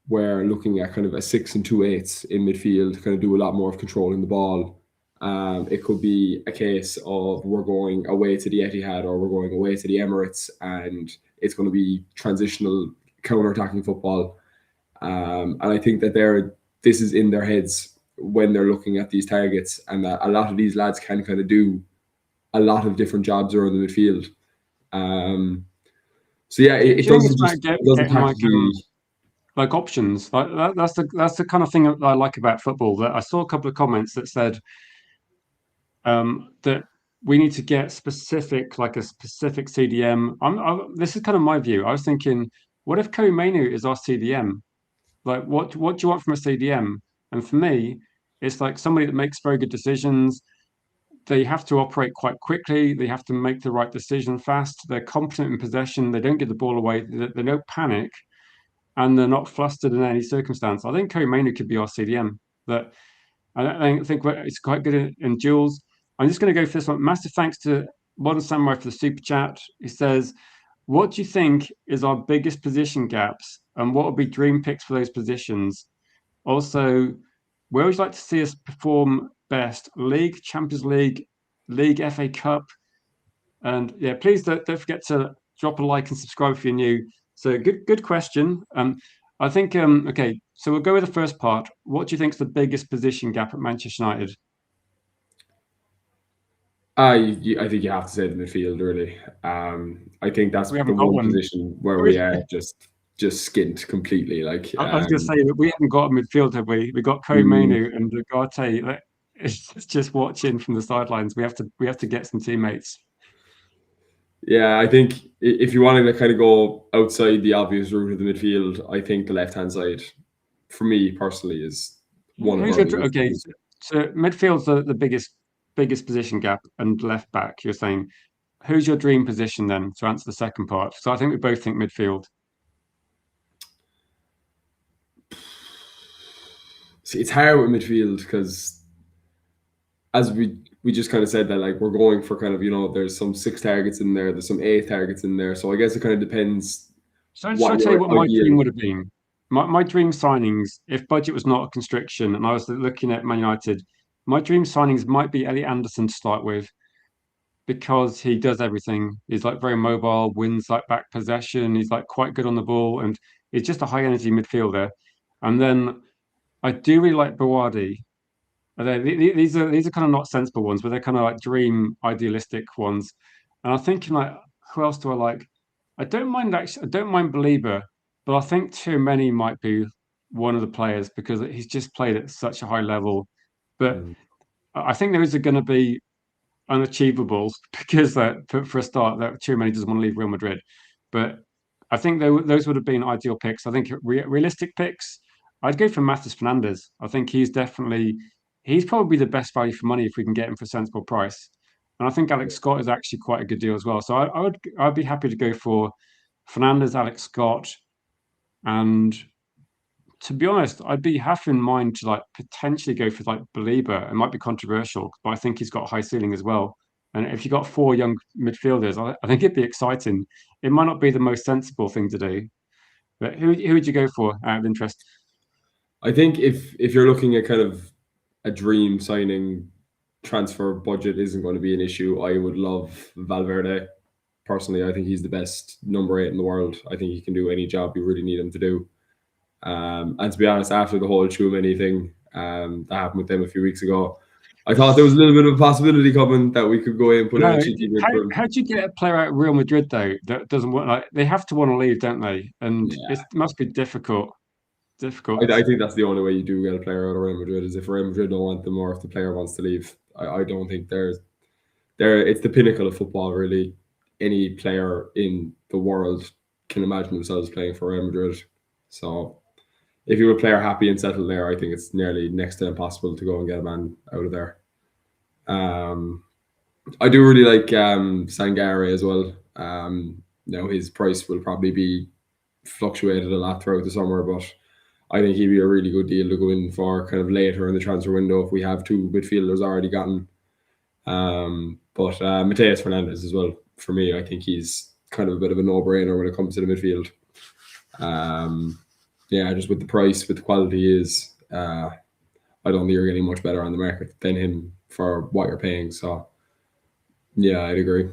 S2: we're looking at kind of a 6 and 2/8 in midfield to kind of do a lot more of controlling the ball. It could be a case of we're going away to the Etihad or we're going away to the Emirates and it's going to be transitional counter-attacking football. And I think that this is in their heads when they're looking at these targets, and that a lot of these lads can kind of do a lot of different jobs around the midfield. So yeah, it doesn't have to be
S1: like options. Like that's the kind of thing that I like about football. That I saw a couple of comments that said that we need to get specific, like a specific CDM. This is kind of my view. I was thinking, what if Kobe Mainoo is our CDM? Like, what do you want from a CDM? And for me, it's like somebody that makes very good decisions. They have to operate quite quickly. They have to make the right decision fast. They're competent in possession. They don't give the ball away. They don't panic, and they're not flustered in any circumstance. I think Kobe Mainoo could be our CDM. That I think it's quite good in duels. I'm just going to go for this one. Massive thanks to Modern Samurai for the super chat. He says, what do you think is our biggest position gaps and what would be dream picks for those positions? Also, where would you like to see us perform best? League, Champions League, FA Cup? And yeah, please don't forget to drop a like and subscribe if you're new. So good question. I think, okay, so we'll go with the first part. What do you think is the biggest position gap at Manchester United?
S2: I think you have to say the midfield, really. I think that's the one position where we are just skint completely. Like
S1: I was going to say that we haven't got a midfield, have we? We got Kobe Mainoo and Ugarte. It's just watching from the sidelines. We have to get some teammates.
S2: Yeah, I think if you want to kind of go outside the obvious route of the midfield, I think the left-hand side, for me personally, is one of our
S1: okay. So midfield's the biggest position gap, and left back. You're saying, who's your dream position then? To answer the second part, so I think we both think midfield.
S2: See, it's hard with midfield because as we just kind of said that like we're going for kind of, you know, there's some 6 targets in there, there's some 8 targets in there. So I guess it kind of depends
S1: So shall I
S2: what
S1: tell you
S2: your
S1: what my dream
S2: ideal.
S1: would have been? My dream signings, if budget was not a constriction and I was looking at Man United, my dream signings might be Elliot Anderson to start with because he does everything. He's like very mobile, wins like back possession. He's like quite good on the ball, and he's just a high energy midfielder. And then I do really like Bawardi. These are kind of not sensible ones, but they're kind of like dream idealistic ones. And I'm thinking like, who else do I like? I don't mind Belieber, but I think too many might be one of the players because he's just played at such a high level. But
S2: Mm.
S1: I think there is going to be unachievable because for a start, that too many doesn't want to leave Real Madrid. But I think those would have been ideal picks. I think realistic picks, I'd go for Matheus Fernandes. I think he's probably the best value for money if we can get him for a sensible price. And I think Alex Scott is actually quite a good deal as well. So I'd be happy to go for Fernandes, Alex Scott, and to be honest, I'd be half in mind to like potentially go for like Belieber. It might be controversial, but I think he's got a high ceiling as well. And if you got 4 young midfielders, I think it'd be exciting. It might not be the most sensible thing to do, but who would you go for out of interest?
S2: I think if you're looking at kind of a dream signing, transfer budget isn't going to be an issue. I would love Valverde. Personally, I think he's the best number 8 in the world. I think he can do any job you really need him to do. And to be honest, after the whole Tchouaméni thing that happened with them a few weeks ago, I thought there was a little bit of a possibility coming that we could go in and put in
S1: No,
S2: a cheeky bid for him.
S1: how do you get a player out of Real Madrid though that doesn't want like they have to want to leave, don't they? And
S2: Yeah,
S1: it must be difficult.
S2: I think that's the only way you do get a player out of Real Madrid is if Real Madrid don't want them or if the player wants to leave. I don't think it's the pinnacle of football, really. Any player in the world can imagine themselves playing for Real Madrid. So if you're a player happy and settled there, I think it's nearly next to impossible to go and get a man out of there. I do really like Sangare as well. Now his price will probably be fluctuated a lot throughout the summer, but I think he'd be a really good deal to go in for kind of later in the transfer window if we have 2 midfielders already gotten. But Matheus Fernandes as well, for me, I think he's kind of a bit of a no-brainer when it comes to the midfield. Yeah, just with the price, with the quality he is, I don't think you're getting much better on the market than him for what you're paying. So, yeah, I'd agree.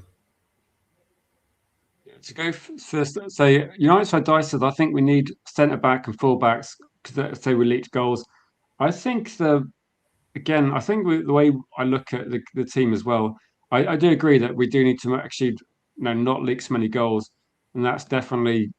S1: To go first, say United side Dyson, I think we need centre back and full backs because say we leaked goals. I think I think the way I look at the team as well, I do agree that we do need to actually not leak so many goals, and that's definitely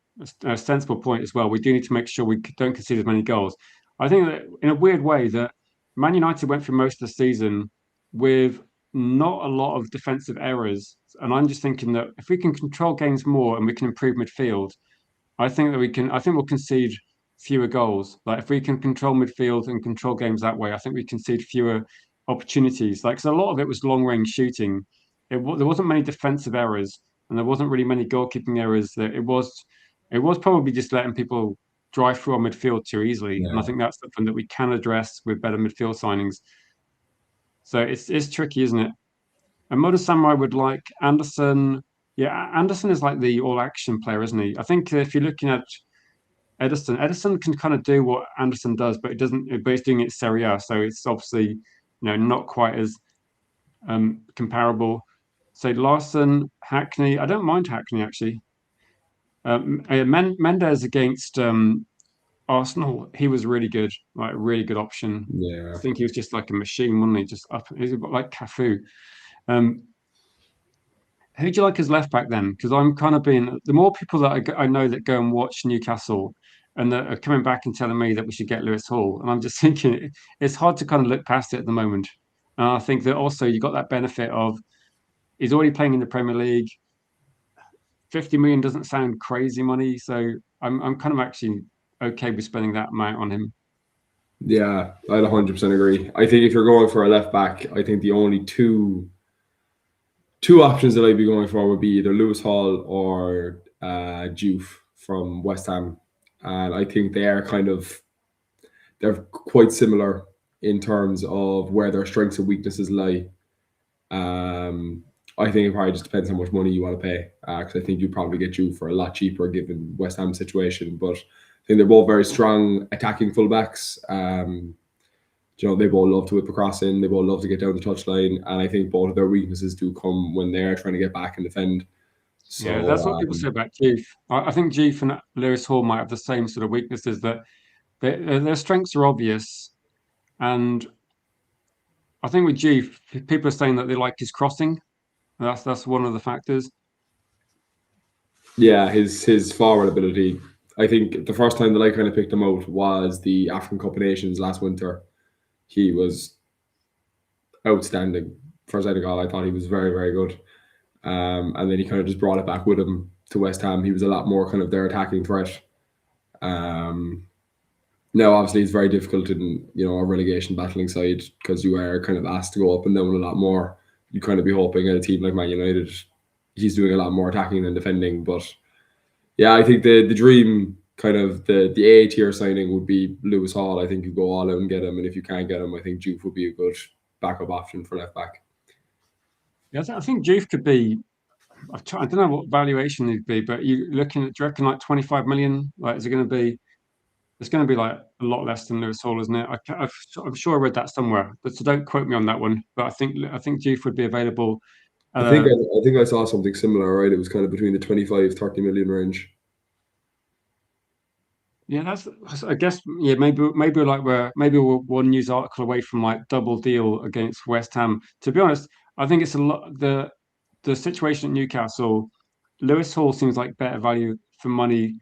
S1: a sensible point as well. We do need to make sure we don't concede as many goals. I think that in a weird way that Man United went through most of the season with not a lot of defensive errors, and I'm just thinking that if we can control games more and we can improve midfield, I think that we can. I think we'll concede fewer goals. Like if we can control midfield and control games that way, I think we concede fewer opportunities. Like, so a lot of it was long range shooting. There wasn't many defensive errors, and there wasn't really many goalkeeping errors. That it was probably just letting people drive through our midfield too easily. And I
S2: Yeah,
S1: think that's something that we can address with better midfield signings. So it's tricky, isn't it? And Moda Samurai would like Anderson. Yeah, Anderson is like the all action player, isn't he? I think if you're looking at Edison can kind of do what Anderson does, but it doesn't. But he's doing it Serie A, so it's obviously not quite as comparable. So Larson, Hackney. I don't mind Hackney actually. Mendes against Arsenal, he was really good, like really good option. I
S2: yeah,
S1: think he was just like a machine, wasn't he? Just up, he's like Cafu. Um, who do you like as left back then? Because I'm kind of being the more people that I know that go and watch Newcastle and that are coming back and telling me that we should get Lewis Hall, and I'm just thinking it's hard to kind of look past it at the moment. And I think that also you got that benefit of he's already playing in the Premier League. 50 million doesn't sound crazy money, so I'm kind of actually okay with spending that amount on him.
S2: yeah. I'd 100% agree. I think if you're going for a left back, I think the only two options that I'd be going for would be either Lewis Hall or Juve from West Ham, and I think they're quite similar in terms of where their strengths and weaknesses lie. I think it probably just depends how much money you want to pay. Because I think you probably get Juve for a lot cheaper given West Ham's situation. But I think they're both very strong attacking fullbacks. They both love to whip across in. They both love to get down the touchline. And I think both of their weaknesses do come when they're trying to get back and defend.
S1: Yeah,
S2: So
S1: that's what people say about Juve. I think Juve and Lewis Hall might have the same sort of weaknesses, that their strengths are obvious. And I think with Juve, people are saying that they like his crossing. That's one of the factors.
S2: yeah, his forward ability. I think the first time that I kind of picked him out was the African Cup of Nations last winter. He was outstanding for Senegal. I thought he was very, very good. And then he kind of just brought it back with him to West Ham. He was a lot more kind of their attacking threat. Now, obviously, it's very difficult in a relegation battling side because you are kind of asked to go up and down a lot more. You kind of be hoping at a team like Man United, he's doing a lot more attacking than defending. But yeah, I think the dream kind of the A tier signing would be Lewis Hall. I think you go all out and get him, and if you can't get him, I think Juve would be a good backup option for left back.
S1: Yeah, I think Juve could be. I don't know what valuation it'd be, but you looking at, do you reckon like 25 million? Like, is it going to be? It's going to be like a lot less than Lewis Hall, isn't it? I'm sure I read that somewhere, but so don't quote me on that one. But I think Juve would be available.
S2: I think I saw something similar. Right, it was kind of between the 25-30 million range.
S1: Yeah, I guess. Yeah, maybe we're one news article away from like double deal against West Ham. To be honest, I think it's a lot. The situation at Newcastle, Lewis Hall seems like better value for money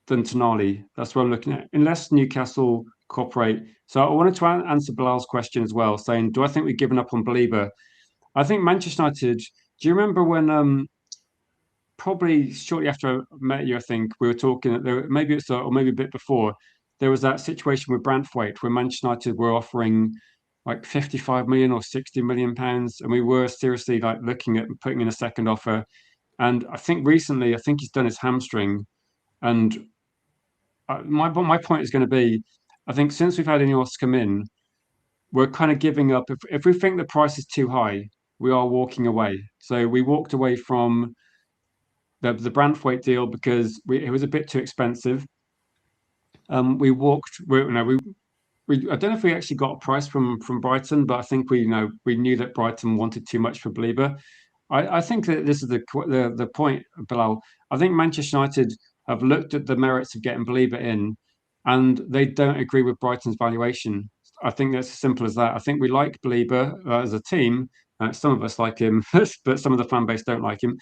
S1: than Tonali. That's what I'm looking at. Unless Newcastle cooperate. So I wanted to answer Bilal's question as well, saying, do I think we've given up on Belieber? I think Manchester United. Do you remember when probably shortly after I met you, I think we were talking. Maybe it's or maybe a bit before. There was that situation with Brantwaite where Manchester United were offering like 55 million or 60 million pounds, and we were seriously like looking at putting in a second offer. And I think recently, I think he's done his hamstring. And my point is going to be, I think since we've had Ineos come in, we're kind of giving up. If we think the price is too high, we are walking away. So we walked away from the Brantwaite deal because it was a bit too expensive. We walked. I don't know if we actually got a price from Brighton, but I think we knew that Brighton wanted too much for Belieber. I think that this is the point, Bilal. I think Manchester United have looked at the merits of getting Belieber in, and they don't agree with Brighton's valuation. I think that's as simple as that. I think we like Belieber as a team. Some of us like him, but some of the fan base don't like him.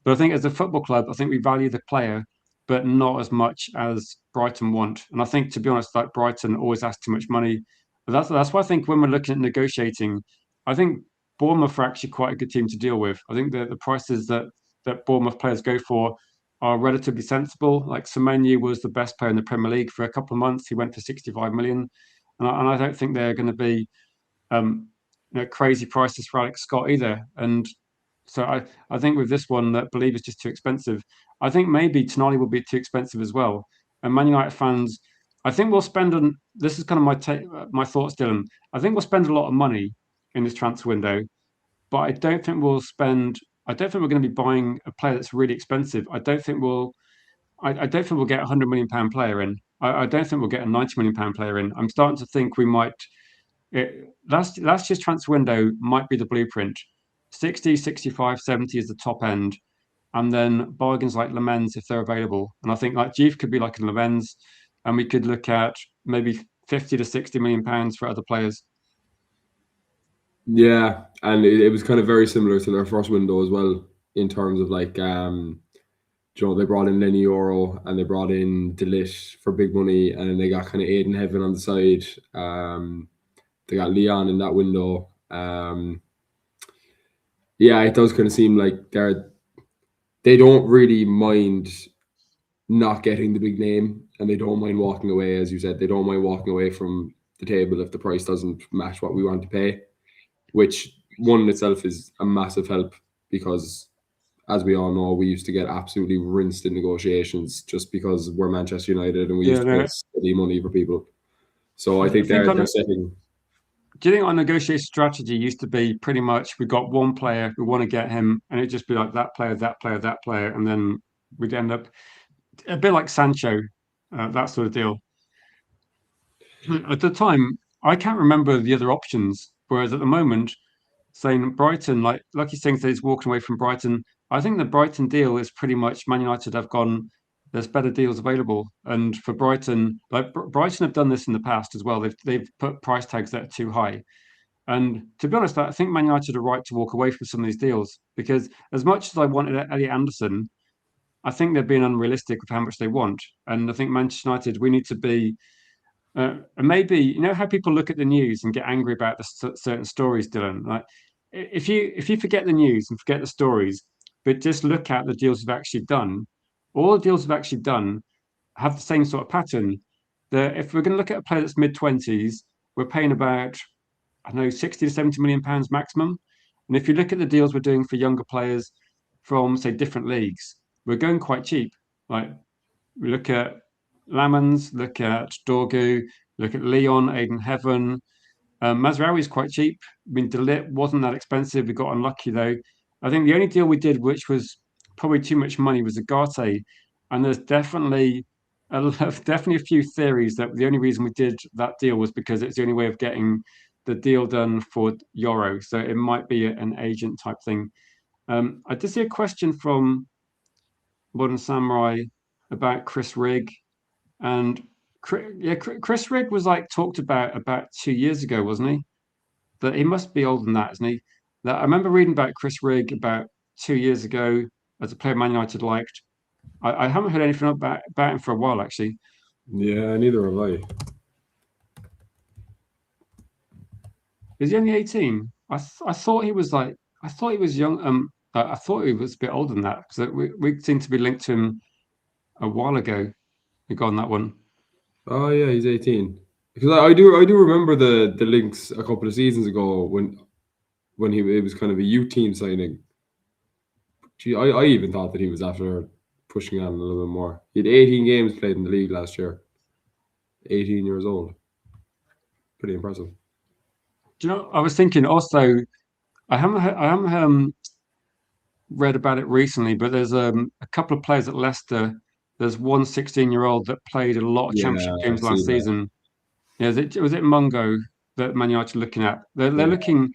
S1: But I think as a football club, I think we value the player, but not as much as Brighton want. And I think, to be honest, like Brighton always ask too much money. But that's why I think when we're looking at negotiating, I think Bournemouth are actually quite a good team to deal with. I think the prices that Bournemouth players go for are relatively sensible. Like Semenyo was the best player in the Premier League for a couple of months. He went for 65 million. And I don't think they're going to be crazy prices for Alex Scott either. And so I think with this one that Believe is just too expensive. I think maybe Tonali will be too expensive as well. And Man United fans, I think we'll spend on this is kind of my thoughts, Dylan. I think we'll spend a lot of money in this transfer window, but I don't think we'll spend. I don't think we're going to be buying a player that's really expensive. I don't think we'll get a £100 million player in. I don't think we'll get a £90 million player in. I'm starting to think we might. Last year's transfer window might be the blueprint. 60, 65, 70 is the top end. And then bargains like Lemens if they're available. And I think like Juve could be like a Lemens, and we could look at maybe 50 to 60 million pounds for other players.
S2: Yeah, and it was kind of very similar to their first window as well in terms of like they brought in Lenny Euro and they brought in Delish for big money, and then they got kind of Aiden Heaven on the side. They got Leon in that window. Yeah, it does kind of seem like they don't really mind not getting the big name, and they don't mind walking away, as you said. They don't mind walking away from the table if the price doesn't match what we want to pay, which one in itself is a massive help because, as we all know, we used to get absolutely rinsed in negotiations just because we're Manchester United and we used to pay silly money for people. So I think
S1: I think
S2: they're setting.
S1: do you think our negotiation strategy used to be pretty much we got one player, we want to get him, and it'd just be like that player, that player, that player, and then we'd end up a bit like Sancho, that sort of deal. At the time, I can't remember the other options. Whereas at the moment, saying Brighton, like you're saying, he's walking away from Brighton. I think the Brighton deal is pretty much Man United have gone. There's better deals available, and for Brighton, like Brighton have done this in the past as well. They've put price tags that are too high. And to be honest, I think Man United are right to walk away from some of these deals because as much as I wanted Elliot Anderson, I think they're being unrealistic with how much they want. And I think Manchester United, we need to be and maybe you know how people look at the news and get angry about the certain stories, Dylan. Like if you forget the news and forget the stories, but just look at the deals we've actually done, all the deals we've actually done have the same sort of pattern. That if we're going to look at a player that's mid-20s, we're paying about I don't know 60 to 70 million pounds maximum. And if you look at the deals we're doing for younger players from say different leagues, we're going quite cheap. Like we look at Lamans, look at Dorgu, look at Leon, Aiden Heaven. Mazraoui is quite cheap. I mean, Delit wasn't that expensive. We got unlucky though. I think the only deal we did, which was probably too much money, was Agate. And there's definitely a few theories that the only reason we did that deal was because it's the only way of getting the deal done for Euro. So it might be an agent type thing. I did see a question from Modern Samurai about Chris Rigg. And yeah, Chris Rigg was like talked about 2 years ago, wasn't he? That he must be older than that, isn't he? That I remember reading about Chris Rigg about 2 years ago as a player Man United liked. I haven't heard anything about him for a while, actually.
S2: Yeah, neither have I.
S1: Is he only 18? I thought he was like I thought he was young. I thought he was a bit older than that because we seem to be linked to him a while ago. We got on that one.
S2: Oh yeah, he's 18. Because I do remember the links a couple of seasons ago when it was kind of a youth team signing. Gee, I even thought that he was after pushing on a little bit more. He had 18 games played in the league last year. 18 years old. Pretty impressive.
S1: Do you know? I was thinking also. I haven't read about it recently, but there's a couple of players at Leicester. There's one 16-year-old that played a lot of
S2: Yeah,
S1: championship
S2: I've
S1: games last
S2: seen that.
S1: season. Yeah, was it Mungo that Man United are looking at? They're
S2: Yeah.
S1: looking.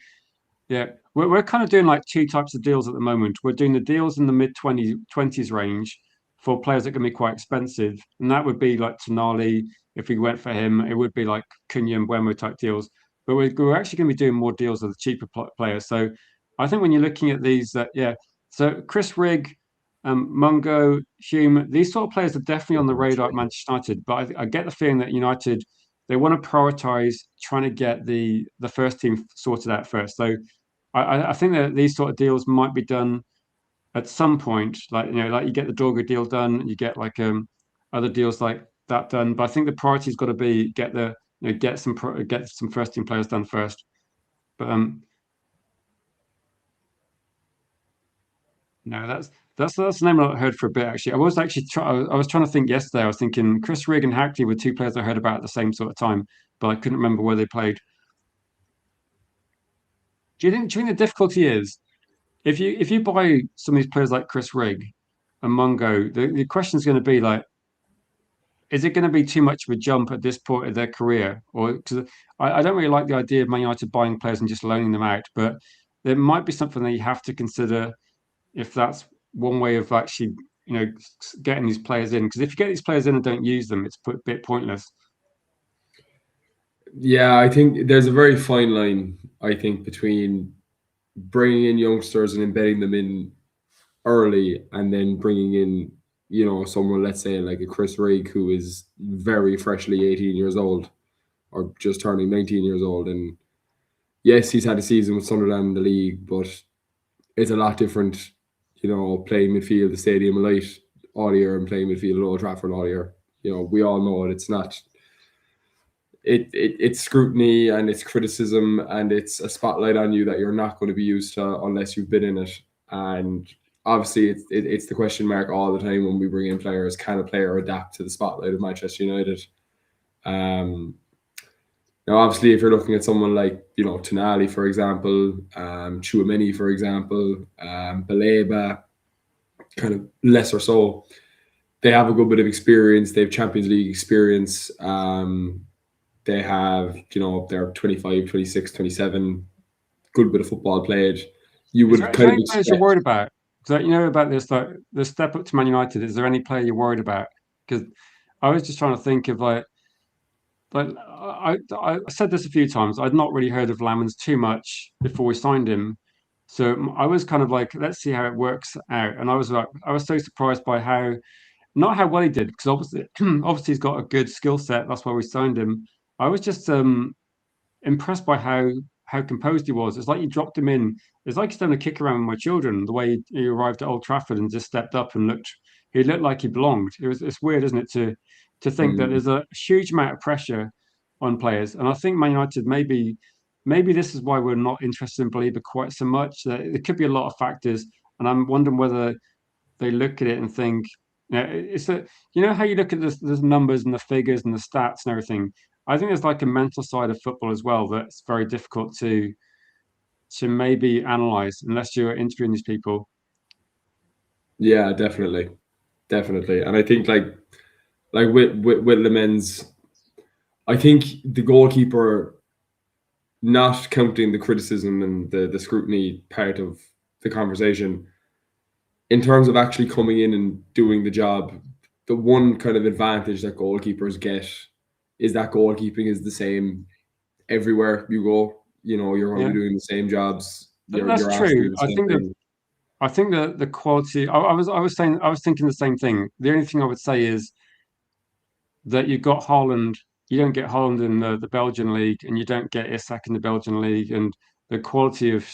S1: Yeah, we're kind of doing like two types of deals at the moment. We're doing the deals in the mid-20s range for players that can be quite expensive, and that would be like Tonali. If we went for him, it would be like Cunha and Buemo type deals. But we're actually going to be doing more deals with the cheaper players. So I think when you're looking at these, yeah. So Chris Rigg, Mungo, Hume, these sort of players are definitely on the radar at Manchester United. But I get the feeling that United they want to prioritize trying to get the first team sorted out first. So I think that these sort of deals might be done at some point. Like like you get the Dorgo deal done, you get like other deals like that done. But I think the priority's got to be get the get some first team players done first. But no, that's the name I heard for a bit actually. I was trying to think yesterday. I was thinking Chris Rigg and Hackley were two players I heard about at the same sort of time, but I couldn't remember where they played. Do you think the difficulty is if you buy some of these players like Chris Rigg and Mungo, the question is going to be like, is it going to be too much of a jump at this point of their career? Or because I don't really like the idea of Man United buying players and just loaning them out, but there might be something that you have to consider if that's one way of actually getting these players in. Because if you get these players in and don't use them, it's a bit pointless.
S2: Yeah, I think there's a very fine line, I think, between bringing in youngsters and embedding them in early and then bringing in, someone, let's say, like a Chris Rigg, who is very freshly 18 years old or just turning 19 years old. And yes, he's had a season with Sunderland in the league, but it's a lot different, playing midfield, the Stadium of Light all year and playing midfield at Old Trafford all year. We all know it. It's not. It's scrutiny and it's criticism and it's a spotlight on you that you're not going to be used to unless you've been in it. And obviously, it's the question mark all the time when we bring in players: can a player adapt to the spotlight of Manchester United? Um, Now, obviously, if you're looking at someone like, Tonali, for example, Chouameni, for example, Baleba, kind of lesser so, they have a good bit of experience. They have Champions League experience. They have, they're 25, 26, 27, good bit of football played. You
S1: Is
S2: would
S1: there
S2: kind of
S1: any players you're
S2: expect.
S1: worried about? Because about this, like the step up to Man United. Is there any player you're worried about? Because I was just trying to think of I said this a few times. I'd not really heard of Lamans too much before we signed him, so I was kind of like, let's see how it works out. And I was so surprised by how not how well he did, because obviously obviously he's got a good skill set. That's why we signed him. I was just impressed by how composed he was. It's like you dropped him in. It's like he's done a kick around with my children. The way he arrived at Old Trafford and just stepped up and looked, he looked like he belonged. It's weird, isn't it, to think that
S2: Mm,
S1: there's a huge amount of pressure on players, and I think Man United maybe this is why we're not interested in Belieber quite so much. That it could be a lot of factors, and I'm wondering whether they look at it and think, it's a, how you look at the numbers and the figures and the stats and everything. I think there's like a mental side of football as well that's very difficult to maybe analyze unless you're interviewing these people.
S2: yeah, definitely, definitely. And I think like with Lemens, I think the goalkeeper, not counting the criticism and the scrutiny part of the conversation, in terms of actually coming in and doing the job, the one kind of advantage that goalkeepers get is that goalkeeping is the same everywhere you go. You're going to
S1: Yeah,
S2: be doing the same jobs.
S1: that's
S2: You're asked to
S1: true.
S2: do the same thing.
S1: I think that the quality. I was thinking the same thing. The only thing I would say is that you've got Holland. You don't get Holland in the Belgian league, and you don't get Isak in the Belgian league, and the quality of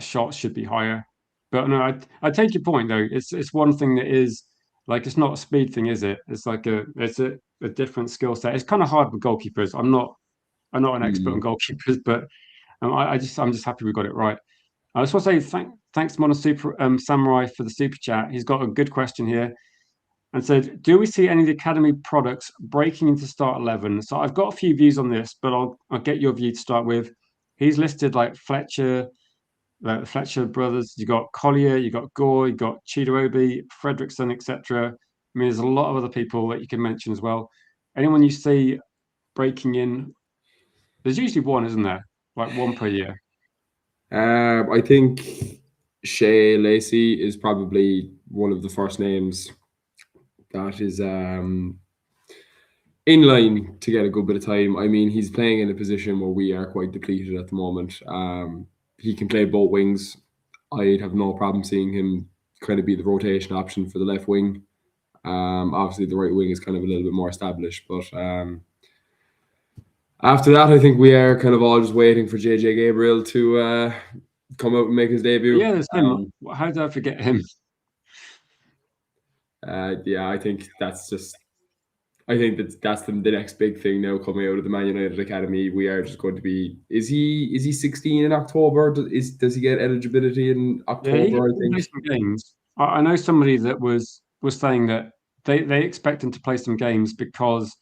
S1: shots should be higher. But no, I take your point though. It's one thing that is like it's not a speed thing, is it? It's like a different skill set. It's kind of hard with goalkeepers. I'm not an expert on
S2: Mm.
S1: goalkeepers, but I'm just happy we got it right. I just want to say thanks to Mono Super Samurai for the super chat. He's got a good question here and said, "Do we see any of the academy products breaking into start 11?" So I've got a few views on this, but I'll get your view to start with. He's listed like Fletcher, like the Fletcher brothers. You got Collier, you got Gore, you got Chidobe, Fredrickson, etc. I mean, there's a lot of other people that you can mention as well. Anyone you see breaking in? There's usually one, isn't there? Like one per year.
S2: I think Shea Lacey is probably one of the first names that is in line to get a good bit of time. I mean, he's playing in a position where we are quite depleted at the moment. He can play both wings. I'd have no problem seeing him kind of be the rotation option for the left wing. Obviously, the right wing is kind of a little bit more established, but after that, I think we are kind of all just waiting for JJ Gabriel to come out and make his debut.
S1: Yeah, there's him. How did I forget him?
S2: Yeah, I think that's just. I think that's the next big thing now coming out of the Man United academy. We are just going to be. Is he 16 in October? Does he get eligibility in
S1: Yeah, he
S2: October? I
S1: can play
S2: think.
S1: some games. I know somebody that was saying that they expect him to play some games because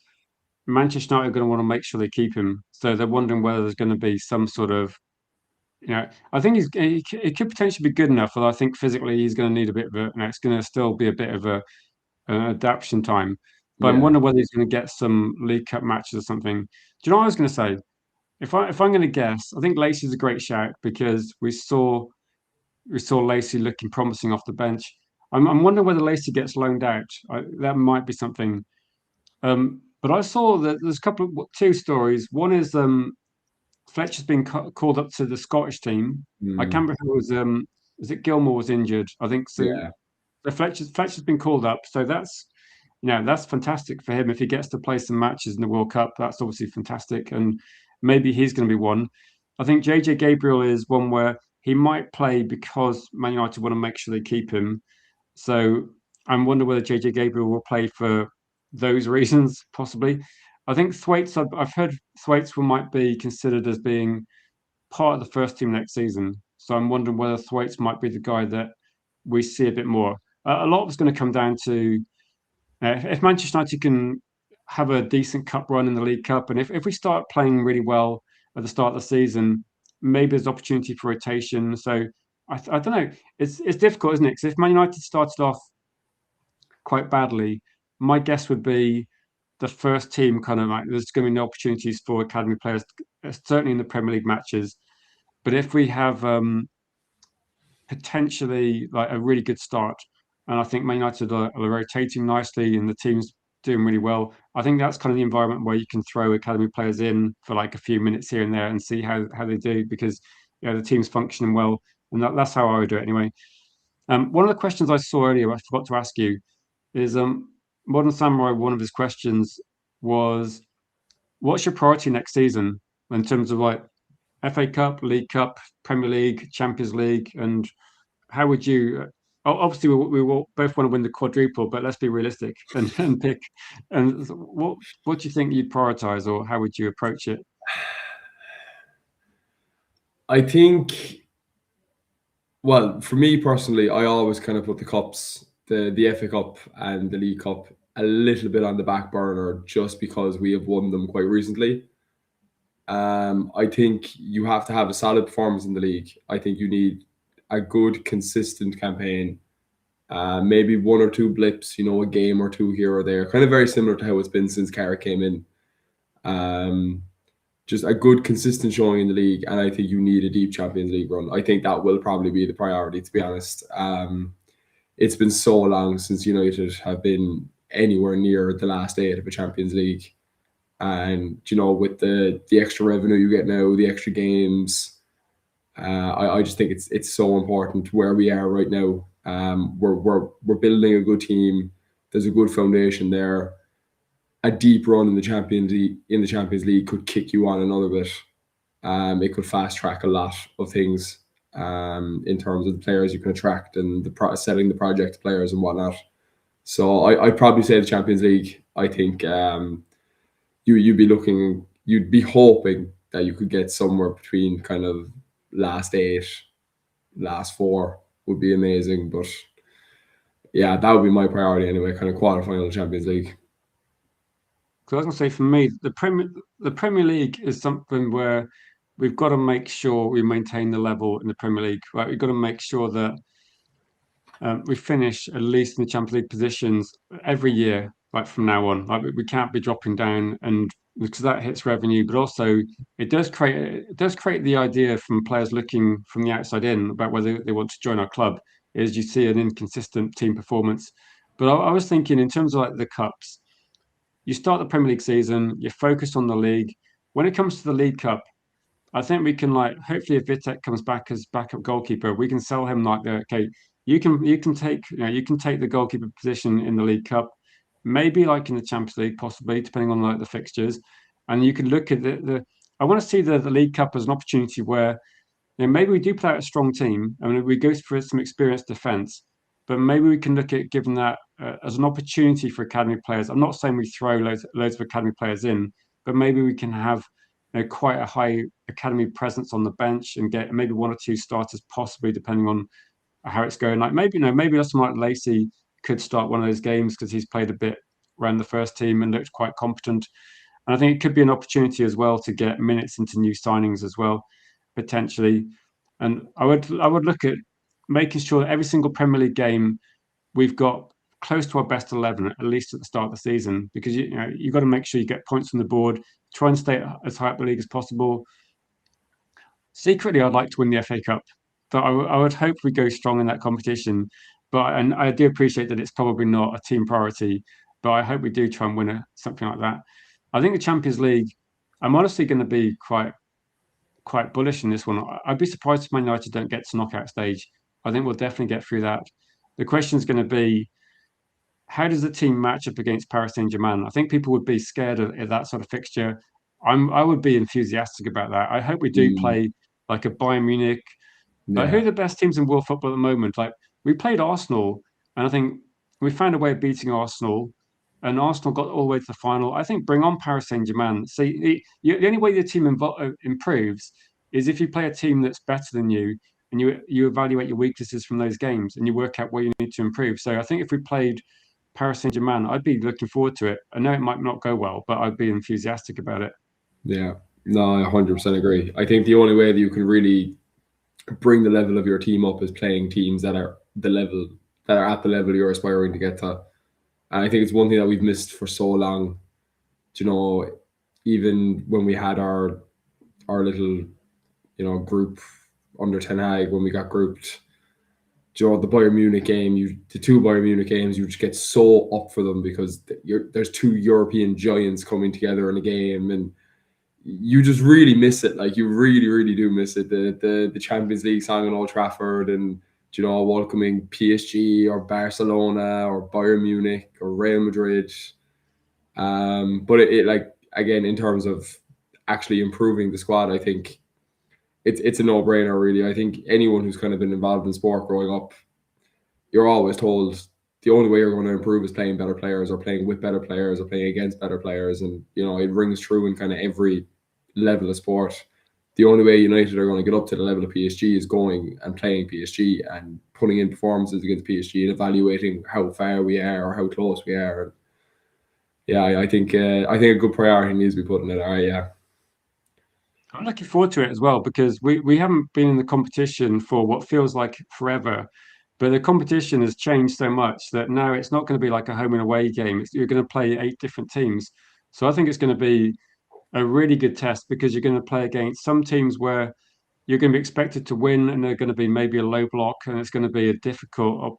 S1: Manchester United are going to want to make sure they keep him. So they're wondering whether there's going to be some sort of, I think he could potentially be good enough, but I think physically he's going to need a bit of it's going to still be a bit of an adaptation time. But I'm
S2: Yeah.
S1: wondering whether he's going to get some League Cup matches or something. Do you know what I was going to say? If I'm going to guess, I think Lacey's a great shout because we saw Lacey looking promising off the bench. I'm wondering whether Lacey gets loaned out. That might be something. But I saw that there's a couple of two stories. One is Fletcher's been called up to the Scottish team. I can't
S2: Mm,
S1: remember who was it Gilmore was injured, I think so.
S2: yeah.
S1: So Fletcher's been called up, so that's fantastic for him if he gets to play some matches in the World Cup. That's obviously fantastic, and maybe he's going to be one. I think JJ Gabriel is one where he might play because Man United want to make sure they keep him. So I'm wondering whether JJ Gabriel will play for those reasons, possibly. I think Thwaites. I've heard Thwaites might be considered as being part of the first team next season. So I'm wondering whether Thwaites might be the guy that we see a bit more. A lot of it's going to come down to if Manchester United can have a decent cup run in the League Cup, and if we start playing really well at the start of the season, maybe there's opportunity for rotation. So I don't know. It's difficult, isn't it? Because if Man United started off quite badly, my guess would be the first team kind of like there's going to be no opportunities for academy players, certainly in the Premier League matches. But if we have potentially like a really good start, and I think Man United are rotating nicely, and the team's doing really well. I think that's kind of the environment where you can throw academy players in for like a few minutes here and there and see how they do, because the team's functioning well, and that's how I would do it anyway. One of the questions I saw earlier, I forgot to ask you, is Modern Samurai. One of his questions was, "What's your priority next season in terms of like FA Cup, League Cup, Premier League, Champions League, and how would you? Obviously, we will both want to win the quadruple, but let's be realistic and pick. And what do you think you'd prioritize, or how would you approach it?"
S2: I think, well, for me personally, I always kind of put the cups, the FA Cup and the League Cup, a little bit on the back burner just because we have won them quite recently. I think you have to have a solid performance in the league. I think you need a good, consistent campaign. Maybe one or two blips, a game or two here or there, kind of very similar to how it's been since Carrick came in. Just a good, consistent showing in the league, and I think you need a deep Champions League run. I think that will probably be the priority, to be honest. It's been so long since United have been anywhere near the last eight of a Champions League. And with the extra revenue you get now, the extra games, I just think it's so important where we are right now. We're building a good team. There's a good foundation there. A deep run in the Champions League could kick you on another bit. It could fast track a lot of things in terms of the players you can attract and selling the project players and whatnot. So I'd probably say the Champions League. I think you'd be hoping that you could get somewhere between kind of last eight, last four would be amazing. But yeah, that would be my priority anyway, kind of quarterfinal Champions League.
S1: So I was going to say, for me, the Premier League is something where we've got to make sure we maintain the level in the Premier League. Right, we've got to make sure that we finish at least in the Champions League positions every year, like from now on. Like we can't be dropping down, and because that hits revenue, but also it does create the idea from players looking from the outside in about whether they want to join our club. Is you see an inconsistent team performance. But I was thinking in terms of like the cups, you start the Premier League season, you're focused on the league. When it comes to the League Cup, I think we can like hopefully if Vitek comes back as backup goalkeeper, we can sell him like okay, you can take the goalkeeper position in the League Cup, maybe like in the Champions League, possibly depending on like the fixtures, and you can look at the I want to see the League Cup as an opportunity where maybe we do play out a strong team. I mean, we go for some experienced defence, but maybe we can look at giving that as an opportunity for academy players. I'm not saying we throw loads of academy players in, but maybe we can have quite a high academy presence on the bench and get maybe one or two starters, possibly depending on how it's going. Like maybe someone like Lacey could start one of those games because he's played a bit around the first team and looked quite competent. And I think it could be an opportunity as well to get minutes into new signings as well, potentially. And I would look at making sure that every single Premier League game we've got close to our best 11 at least at the start of the season, because you've got to make sure you get points on the board, try and stay as high up the league as possible. Secretly, I'd like to win the FA Cup, but I would hope we go strong in that competition. And I do appreciate that it's probably not a team priority, but I hope we do try and win something like that. I think the Champions League, I'm honestly going to be quite bullish in this one. I'd be surprised if Man United don't get to knockout stage. I think we'll definitely get through that. The question is going to be, how does the team match up against Paris Saint-Germain? I think people would be scared of that sort of fixture. I would be enthusiastic about that. I hope we do play like a Bayern Munich. Like, who are the best teams in world football at the moment? Like, we played Arsenal, and I think we found a way of beating Arsenal, and Arsenal got all the way to the final. I think bring on Paris Saint-Germain. See, the only way the team improves is if you play a team that's better than you, and you evaluate your weaknesses from those games, and you work out where you need to improve. So I think if we played Paris Saint-Germain, I'd be looking forward to it. I know it might not go well, but I'd be enthusiastic about it.
S2: Yeah, no, I 100% agree. I think the only way that you can really bring the level of your team up is playing teams that are at the level you're aspiring to get to. And I think it's one thing that we've missed for so long. You know, even when we had our little group under Ten Hag, when we got grouped, the Bayern Munich game, the two Bayern Munich games, you just get so up for them because there's two European giants coming together in a game, and you just really miss it. Like, you really, really do miss it. The Champions League song in Old Trafford, and welcoming PSG or Barcelona or Bayern Munich or Real Madrid. But it like, again, in terms of actually improving the squad, I think it's a no-brainer, really. I think anyone who's kind of been involved in sport growing up, you're always told the only way you're going to improve is playing better players, or playing with better players, or playing against better players. And it rings true in kind of every level of sport. The only way United are going to get up to the level of PSG is going and playing PSG and putting in performances against PSG and evaluating how far we are or how close we are. Yeah, I think a good priority needs to be put in it. All right, yeah.
S1: I'm looking forward to it as well, because we haven't been in the competition for what feels like forever, but the competition has changed so much that now it's not going to be like a home and away game. You're going to play 8 different teams. So I think it's going to be a really good test, because you're going to play against some teams where you're going to be expected to win, and they're going to be maybe a low block, and it's going to be a difficult,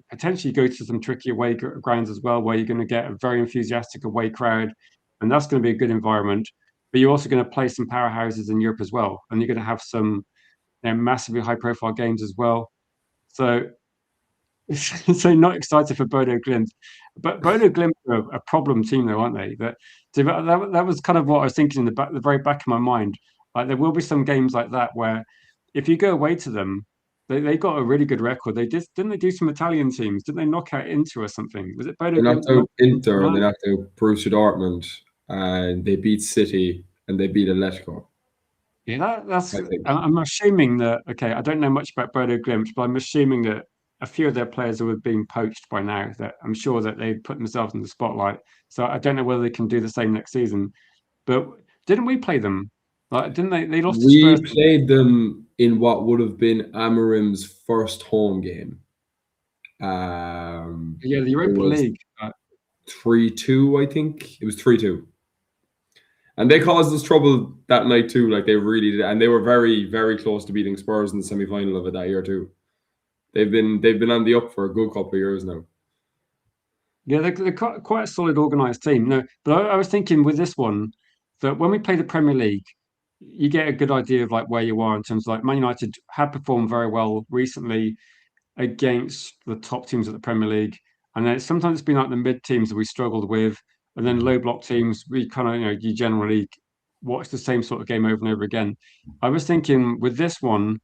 S1: potentially go to some tricky away grounds as well, where you're going to get a very enthusiastic away crowd, and that's going to be a good environment. But you're also going to play some powerhouses in Europe as well, and you're going to have some massively high-profile games as well. So, so not excited for Bodo Glimt, but Bodo Glimt are a problem team, though, aren't they? That was kind of what I was thinking in the very back of my mind. Like, there will be some games like that where, if you go away to them, they got a really good record. Didn't they do some Italian teams? Didn't they knock out Inter or something? Was it Bodo
S2: They knocked
S1: Glimt?
S2: out Inter, they knocked out Borussia Dortmund, and they beat City, and they beat Atletico.
S1: Yeah, that's.
S2: I think.
S1: I'm assuming that. Okay, I don't know much about Bodo Glimt, but I'm assuming that a few of their players were being poached by now. That I'm sure that they put themselves in the spotlight. So I don't know whether they can do the same next season. But didn't we play them? Like, didn't they? They lost to
S2: We
S1: Spurs.
S2: played them in what would have been Amorim's first home game.
S1: Yeah, the
S2: It
S1: Europa
S2: was
S1: League.
S2: 3-2, I think. It was 3-2. And they caused us trouble that night too. Like, they really did. And they were very, very close to beating Spurs in the semi-final of it that year too. They've been on the up for a good couple of years now.
S1: Yeah, they're quite a solid, organised team. No, but I was thinking with this one that when we play the Premier League, you get a good idea of like where you are in terms of, like, Man United have performed very well recently against the top teams of the Premier League, and then sometimes it's been like the mid teams that we struggled with, and then low block teams we kind of you generally watch the same sort of game over and over again. I was thinking with this one,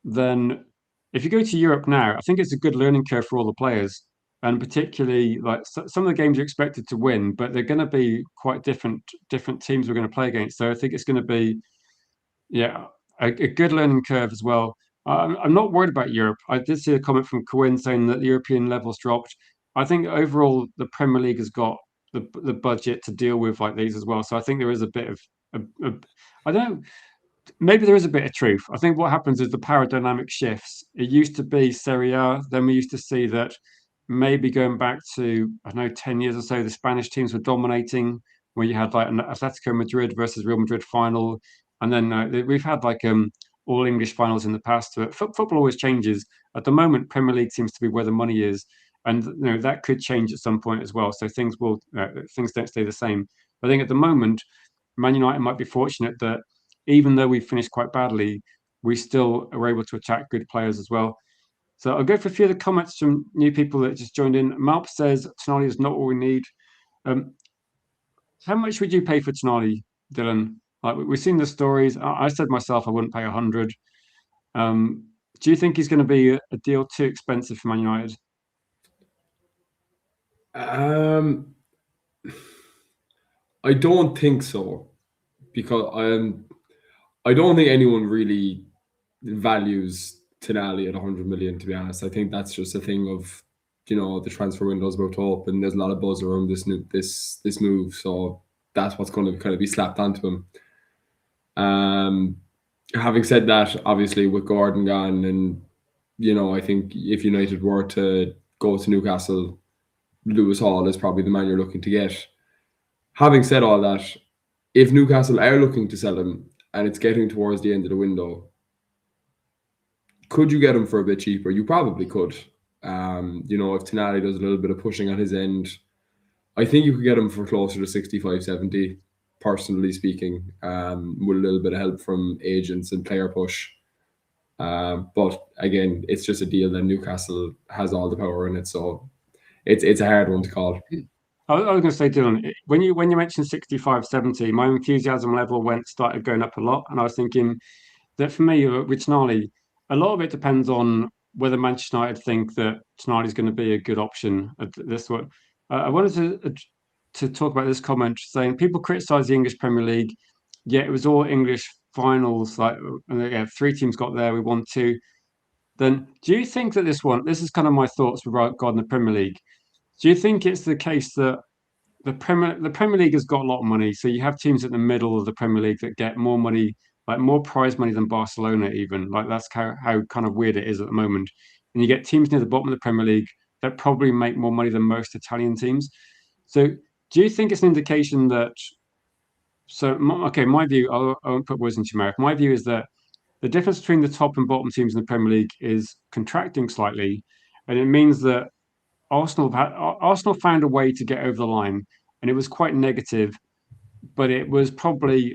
S1: then if you go to Europe now, I think it's a good learning curve for all the players, and particularly like some of the games you're expected to win, but they're going to be quite different teams we're going to play against. So I think it's going to be a good learning curve as well. I'm not worried about Europe. I did see a comment from Corinne saying that the European levels dropped. I think overall the Premier League has got the budget to deal with like these as well. So I think there is a bit of I don't know, maybe there is a bit of truth. I think what happens is the power dynamic shifts. It used to be Serie A, then we used to see that maybe going back to, I don't know, 10 years or so, the Spanish teams were dominating, where you had like an Atletico Madrid versus Real Madrid final. And then we've had like all English finals in the past. But football always changes. At the moment, Premier League seems to be where the money is, and that could change at some point as well. So things don't stay the same. I think at the moment, Man United might be fortunate that even though we finished quite badly, we still are able to attract good players as well. So I'll go for a few of the comments from new people that just joined in. Malp says Tonali is not what we need. How much would you pay for Tonali, Dylan? Like, we've seen the stories. I said myself I wouldn't pay 100. Do you think he's going to be a deal too expensive for Man United?
S2: I don't think so, because I don't think anyone really values Tonali at 100 million. To be honest, I think that's just a thing of the transfer window is about to open. There's a lot of buzz around this move, so that's what's going to kind of be slapped onto him. Having said that, obviously with Gordon gone, and I think if United were to go to Newcastle, Lewis Hall is probably the man you're looking to get. Having said all that, if Newcastle are looking to sell him and it's getting towards the end of the window, could you get him for a bit cheaper? You probably could. If Tonali does a little bit of pushing on his end, I think you could get him for closer to 65, 70, personally speaking, with a little bit of help from agents and player push. But again, it's just a deal that Newcastle has all the power in it, so it's a hard one to call.
S1: I was going to say, Dylan, when you mentioned 65, 70, my enthusiasm level started going up a lot, and I was thinking that for me, with Tonali, a lot of it depends on whether Manchester United think that Tonali is going to be a good option. This one, I wanted to talk about this comment saying people criticise the English Premier League, yet it was all English finals. Like, yeah, 3 teams got there, we won 2. Then, do you think that this is kind of my thoughts regarding the Premier League. Do you think it's the case that the Premier League has got a lot of money, so you have teams at the middle of the Premier League that get more money, like more prize money than Barcelona even. Like that's how kind of weird it is at the moment. And you get teams near the bottom of the Premier League that probably make more money than most Italian teams. So do you think it's an indication that my view, I won't put words into your mouth. My view is that the difference between the top and bottom teams in the Premier League is contracting slightly, and it means that Arsenal found a way to get over the line, and it was quite negative. But it was probably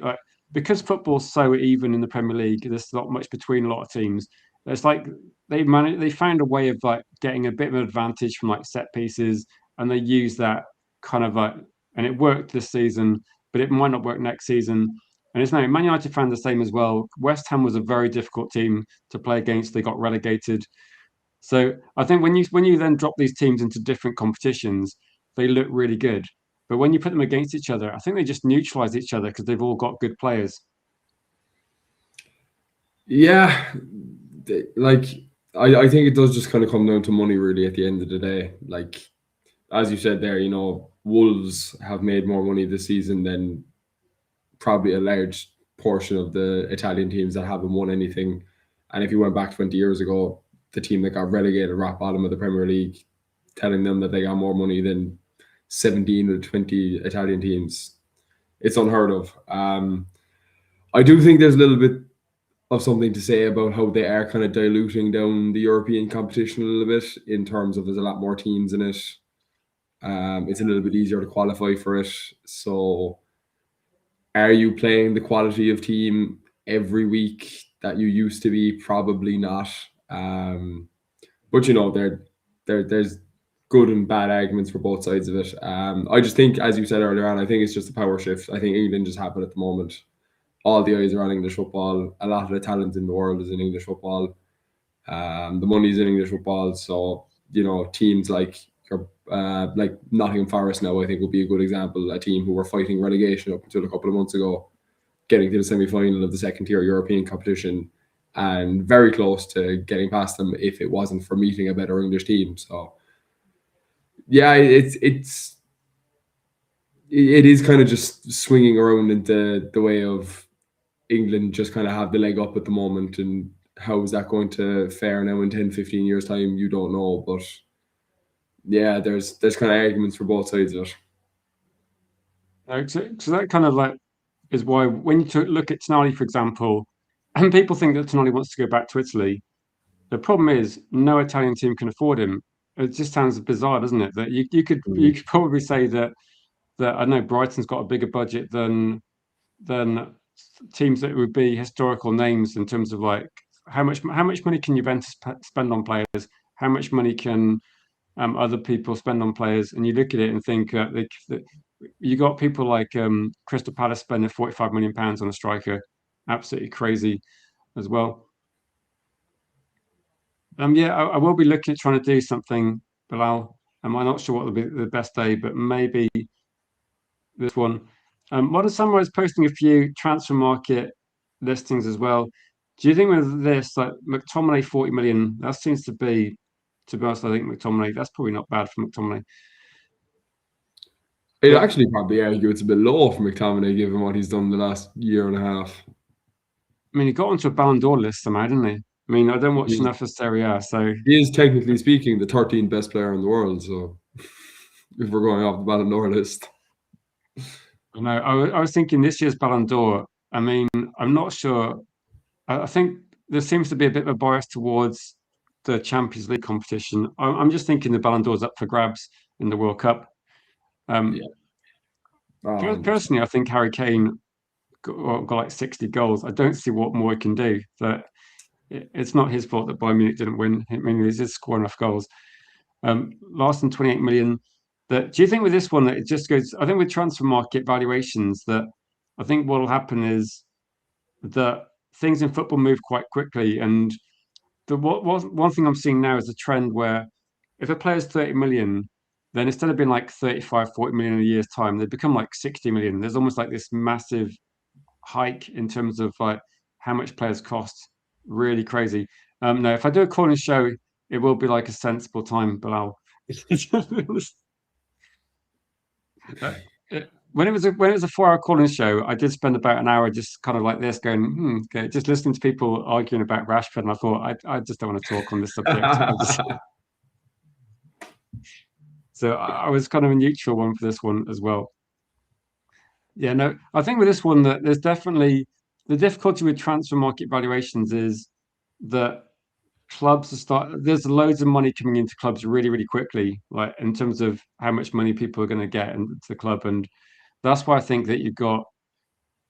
S1: because football's so even in the Premier League. There's not much between a lot of teams. It's like they found a way of like getting a bit of an advantage from like set pieces, and they use that kind of and it worked this season, but it might not work next season. And it's now Man United found the same as well. West Ham was a very difficult team to play against. They got relegated. So I think when you then drop these teams into different competitions, they look really good. But when you put them against each other, I think they just neutralize each other because they've all got good players.
S2: Yeah, like I think it does just kind of come down to money really at the end of the day. Like as you said there, Wolves have made more money this season than probably a large portion of the Italian teams that haven't won anything. And if you went back 20 years ago, the team that got relegated rock bottom of the Premier League, telling them that they got more money than 17 or 20 Italian teams, it's unheard of. I do think there's a little bit of something to say about how they are kind of diluting down the European competition a little bit in terms of there's a lot more teams in it. It's a little bit easier to qualify for it. So are you playing the quality of team every week that you used to be? Probably not. But there's good and bad arguments for both sides of it. I just think, as you said earlier on, I think it's just a power shift. I think England just happened at the moment. All the eyes are on English football. A lot of the talent in the world is in English football. The money's in English football. So, teams like Nottingham Forest now, I think, would be a good example. A team who were fighting relegation up until a couple of months ago, getting to the semi-final of the second-tier European competition, and very close to getting past them if it wasn't for meeting a better English team. So, yeah, it is kind of just swinging around into the way of England just kind of have the leg up at the moment, and how is that going to fare now in 10, 15 years time? You don't know, but yeah, there's kind of arguments for both sides of
S1: So that kind of like is why when you look at Tonali, for example, and people think that Tonali wants to go back to Italy, the problem is no Italian team can afford him. It just sounds bizarre, doesn't it? That you could probably say that I know Brighton's got a bigger budget than teams that would be historical names in terms of like how much money can Juventus spend on players? How much money can other people spend on players? And you look at it and think you got people like Crystal Palace spending £45 million on a striker, absolutely crazy as well. Yeah, I will be looking at trying to do something, Bilal. I'm not sure what will be the best day, but maybe this one. Modern Samurai is posting a few transfer market listings as well. Do you think with this, like McTominay 40 million, that seems to be To be honest, I think McTominay, that's probably not bad for McTominay.
S2: I'd
S1: But
S2: actually probably argue it's a bit low for McTominay given what he's done the last year and a half.
S1: I mean, he got onto a Ballon d'Or list somehow, didn't he? I mean, I don't watch
S2: He
S1: enough of Serie A, so
S2: he is technically speaking the 13th best player in the world. So if we're going off the Ballon d'Or list,
S1: I know. I was thinking this year's Ballon d'Or. I mean, I'm not sure. I think there seems to be a bit of a bias towards the Champions League competition. I'm just thinking the Ballon d'Or's up for grabs in the World Cup.
S2: yeah, 100%.
S1: Personally, I think Harry Kane got like 60 goals. I don't see what more he can do. But it's not his fault that Bayern Munich didn't win. I mean, he did score enough goals. Last in 28 million. That do you think with this one that it just goes? I think with transfer market valuations that I think what will happen is that things in football move quite quickly, and one thing I'm seeing now is a trend where if a player's 30 million, then instead of being like 35, 40 million in a year's time, they become like 60 million. There's almost like this massive hike in terms of like how much players cost. Really crazy. No, if I do a corner show, it will be like a sensible time, Bilal. Uh, when it was a 4 hour calling show, I did spend about an hour just kind of like this, going, okay, just listening to people arguing about Rashford, and I thought I just don't want to talk on this subject. So I was kind of a neutral one for this one as well. Yeah, no, I think with this one that there's definitely the difficulty with transfer market valuations is that clubs are there's loads of money coming into clubs really, really quickly, like in terms of how much money people are going to get into the club. And that's why I think that you've got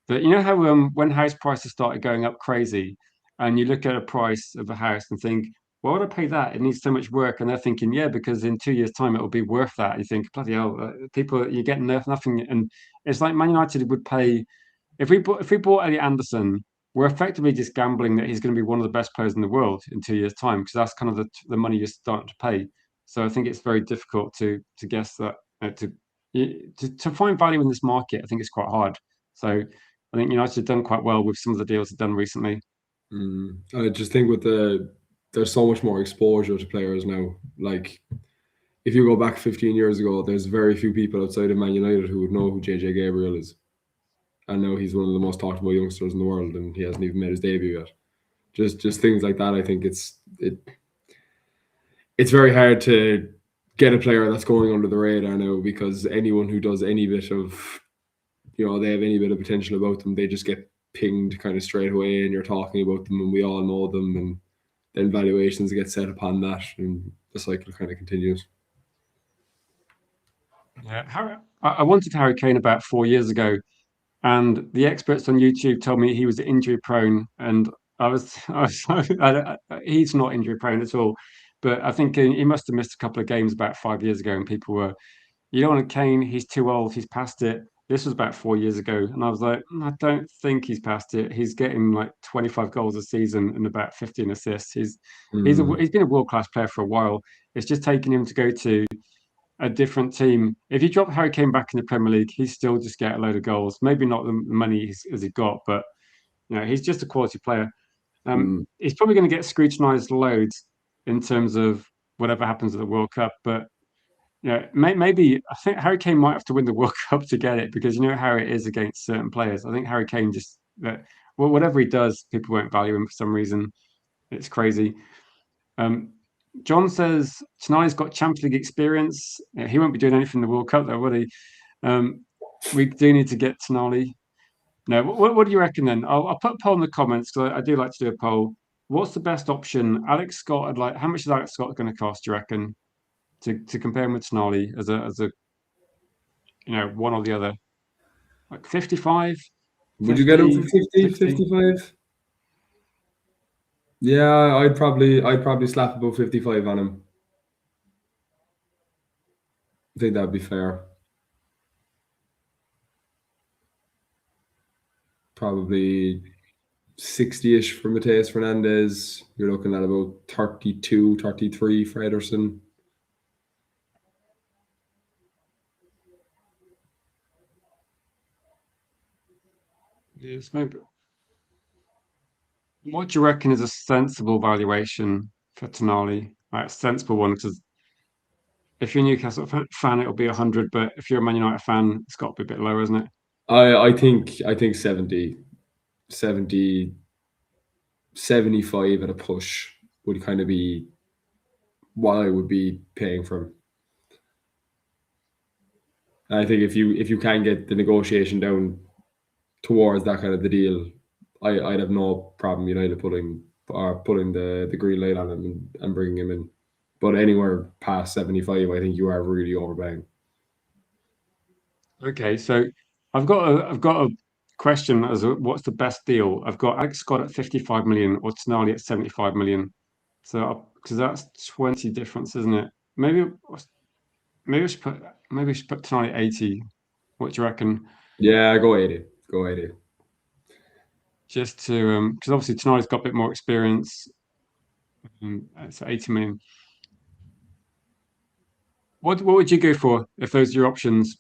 S1: but you know how when house prices started going up crazy, and you look at a price of a house and think, why would I pay that? It needs so much work, and they're thinking, yeah, because in 2 years' time it will be worth that. And you think, bloody hell, people, you're getting nothing, and it's like Man United would pay if we bought Elliot Anderson, we're effectively just gambling that he's going to be one of the best players in the world in 2 years' time because that's kind of the money you're starting to pay. So I think it's very difficult to guess that to find value in this market. I think it's quite hard. So I think United have done quite well with some of the deals they've done recently.
S2: I just think there's so much more exposure to players now. Like if you go back 15 years ago, there's very few people outside of Man United who would know who JJ Gabriel is. And now he's one of the most talked about youngsters in the world, and he hasn't even made his debut yet. Just things like that. I think it's very hard to get a player that's going under the radar now because anyone who does any bit of they have any bit of potential about them, they just get pinged kind of straight away, and you're talking about them, and we all know them, and then valuations get set upon that, and the cycle kind of continues.
S1: Yeah, I wanted Harry Kane about 4 years ago, and the experts on YouTube told me he was injury prone, and I was he's not injury prone at all, but I think he must have missed a couple of games about 5 years ago, and people were, you don't want Kane, he's too old, he's past it. This was about 4 years ago, and I was like, I don't think he's past it. He's getting like 25 goals a season and about 15 assists. He's been a world class player for a while. It's just taking him to go to a different team. If you drop Harry Kane back in the Premier League, he's still just get a load of goals. Maybe not the money as he got, but he's just a quality player. He's probably going to get scrutinised loads in terms of whatever happens at the World Cup. But maybe I think Harry Kane might have to win the World Cup to get it because you know how it is against certain players. I think Harry Kane just whatever he does, people won't value him for some reason. It's crazy. Um, John says Tonali's got Champions League experience. He won't be doing anything in the World Cup, though, will he? We do need to get Tonali. No, what do you reckon then? I'll put a poll in the comments because I do like to do a poll. What's the best option? Alex Scott, how much is Alex Scott going to cost, do you reckon, to compare him with Tonali as a one or the other? Like 55,
S2: Would you get him for
S1: 50,
S2: 50,
S1: 60?
S2: 55? Yeah, I'd probably slap about 55 on him. I think that'd be fair. Probably 60-ish for Mateus Fernandes. You're looking at about 32, 33 for Ederson.
S1: Yes, maybe. What do you reckon is a sensible valuation for Tonali? like a sensible one, because if you're a Newcastle fan, it'll be 100, but if you're a Man United fan, it's got to be a bit lower, isn't it?
S2: I think 70, 70, 75 at a push would kind of be what I would be paying for him. And I think if you can get the negotiation down towards that kind of the deal, I'd have no problem United putting the green light on him and bringing him in. But anywhere past 75, I think you are really overpaying.
S1: Okay, so I've got a question as what's the best deal? I've got Alex Scott at 55 million or Tonali at 75 million. So because that's 20 difference, isn't it? Maybe we should put Tonali at 80. What do you reckon?
S2: Yeah, go 80. Go 80.
S1: Just to because obviously Tonali's got a bit more experience. So 80 million. What would you go for if those are your options?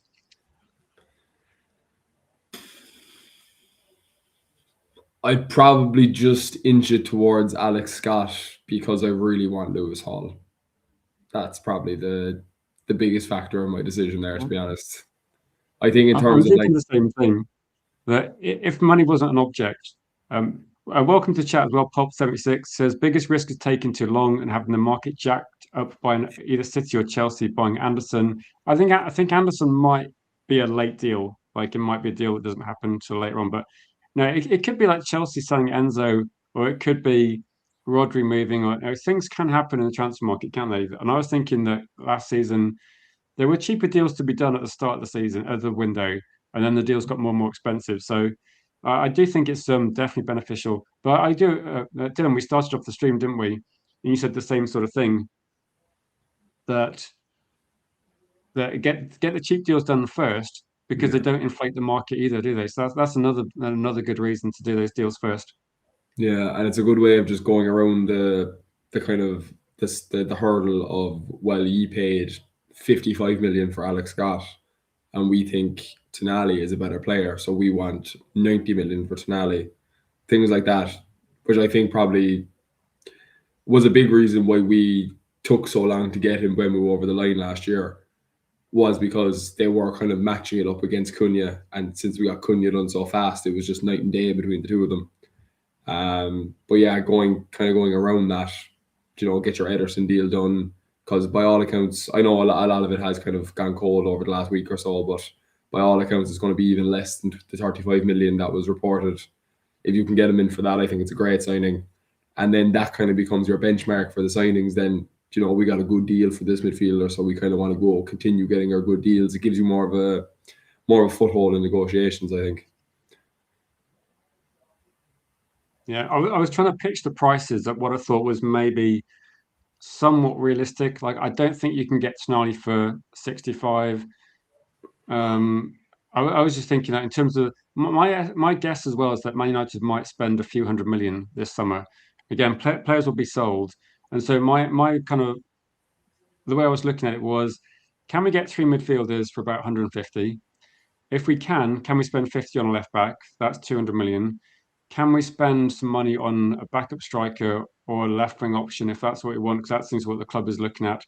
S2: I'd probably just inch it towards Alex Scott because I really want Lewis Hall. That's probably the biggest factor in my decision there, to be honest. I think in
S1: I'm
S2: terms of like,
S1: thinking the same thing. That if money wasn't an object, welcome to chat as well. Pop76 says biggest risk is taking too long and having the market jacked up by either City or Chelsea buying Anderson. I think Anderson might be a late deal. Like it might be a deal that doesn't happen until later on. But no, it could be like Chelsea selling Enzo, or it could be Rodri moving, or things can happen in the transfer market, can't they? And I was thinking that last season there were cheaper deals to be done at the start of the season, of the window, and then the deals got more and more expensive. So I do think it's definitely beneficial. But I do, Dylan, we started off the stream, didn't we? And you said the same sort of thing that get the cheap deals done first because they
S2: yeah,
S1: don't inflate the market either, do they? So that's another good reason to do those deals first.
S2: yeah, and it's a good way of just going around the kind of the hurdle of, well, you paid 55 million for Alex Scott, and we think Tonali is a better player, so we want 90 million for Tonali. Things like that, which I think probably was a big reason why we took so long to get him when we were over the line last year, was because they were kind of matching it up against Cunha, and since we got Cunha done so fast, it was just night and day between the two of them. But yeah, going around that, get your Ederson deal done, because by all accounts, I know a lot of it has kind of gone cold over the last week or so, but by all accounts, it's going to be even less than the 35 million that was reported. If you can get him in for that, I think it's a great signing. And then that kind of becomes your benchmark for the signings. Then, we got a good deal for this midfielder, so we kind of want to continue getting our good deals. It gives you more of a foothold in negotiations, I think.
S1: Yeah, I was trying to pitch the prices at what I thought was maybe somewhat realistic. Like I don't think you can get Tonali for 65. I was just thinking that in terms of my guess as well is that Man United might spend a few hundred million this summer. Again, players will be sold, and so my kind of the way I was looking at it was, can we get three midfielders for about 150? If we can we spend 50 on a left back? That's 200 million. Can we spend some money on a backup striker or a left wing option if that's what we want? Because that seems what the club is looking at.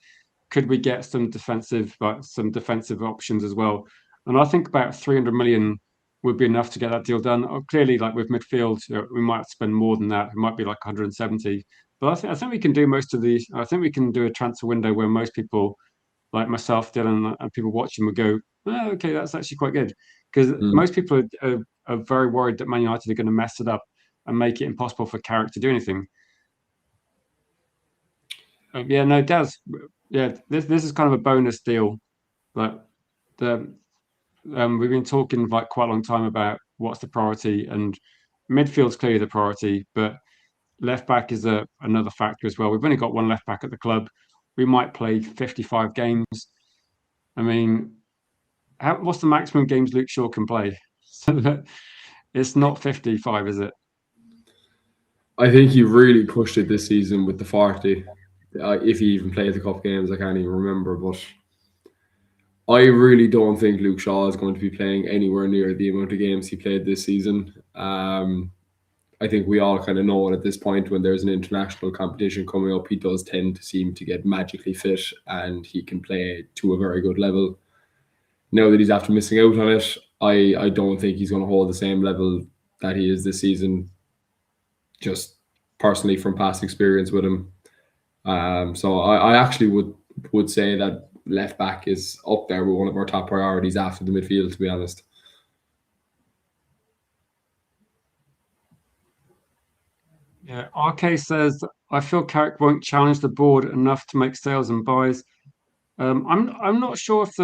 S1: Could we get some defensive options as well? And I think about 300 million would be enough to get that deal done. Clearly, like with midfield, we might spend more than that. It might be like 170. But I think we can do most of these. I think we can do a transfer window where most people, like myself, Dylan, and people watching would go, oh, okay, that's actually quite good. Because most people are very worried that Man United are going to mess it up and make it impossible for Carrick to do anything. Yeah, no, it does. Yeah, this is kind of a bonus deal. Like the we've been talking like quite a long time about what's the priority, and midfield's clearly the priority, but left back is another factor as well. We've only got one left back at the club. We might play 55 games. I mean, what's the maximum games Luke Shaw can play? It's not 55, is it?
S2: I think he really pushed it this season with the 40. If he even played the cup games, I can't even remember. But I really don't think Luke Shaw is going to be playing anywhere near the amount of games he played this season. I think we all kind of know at this point when there's an international competition coming up, he does tend to seem to get magically fit and he can play to a very good level. Now that he's after missing out on it, I don't think he's going to hold the same level that he is this season, just personally from past experience with him. So I actually would say that left back is up there with one of our top priorities after the midfield, to be honest.
S1: Yeah, RK says I feel Carrick won't challenge the board enough to make sales and buys. I'm not sure if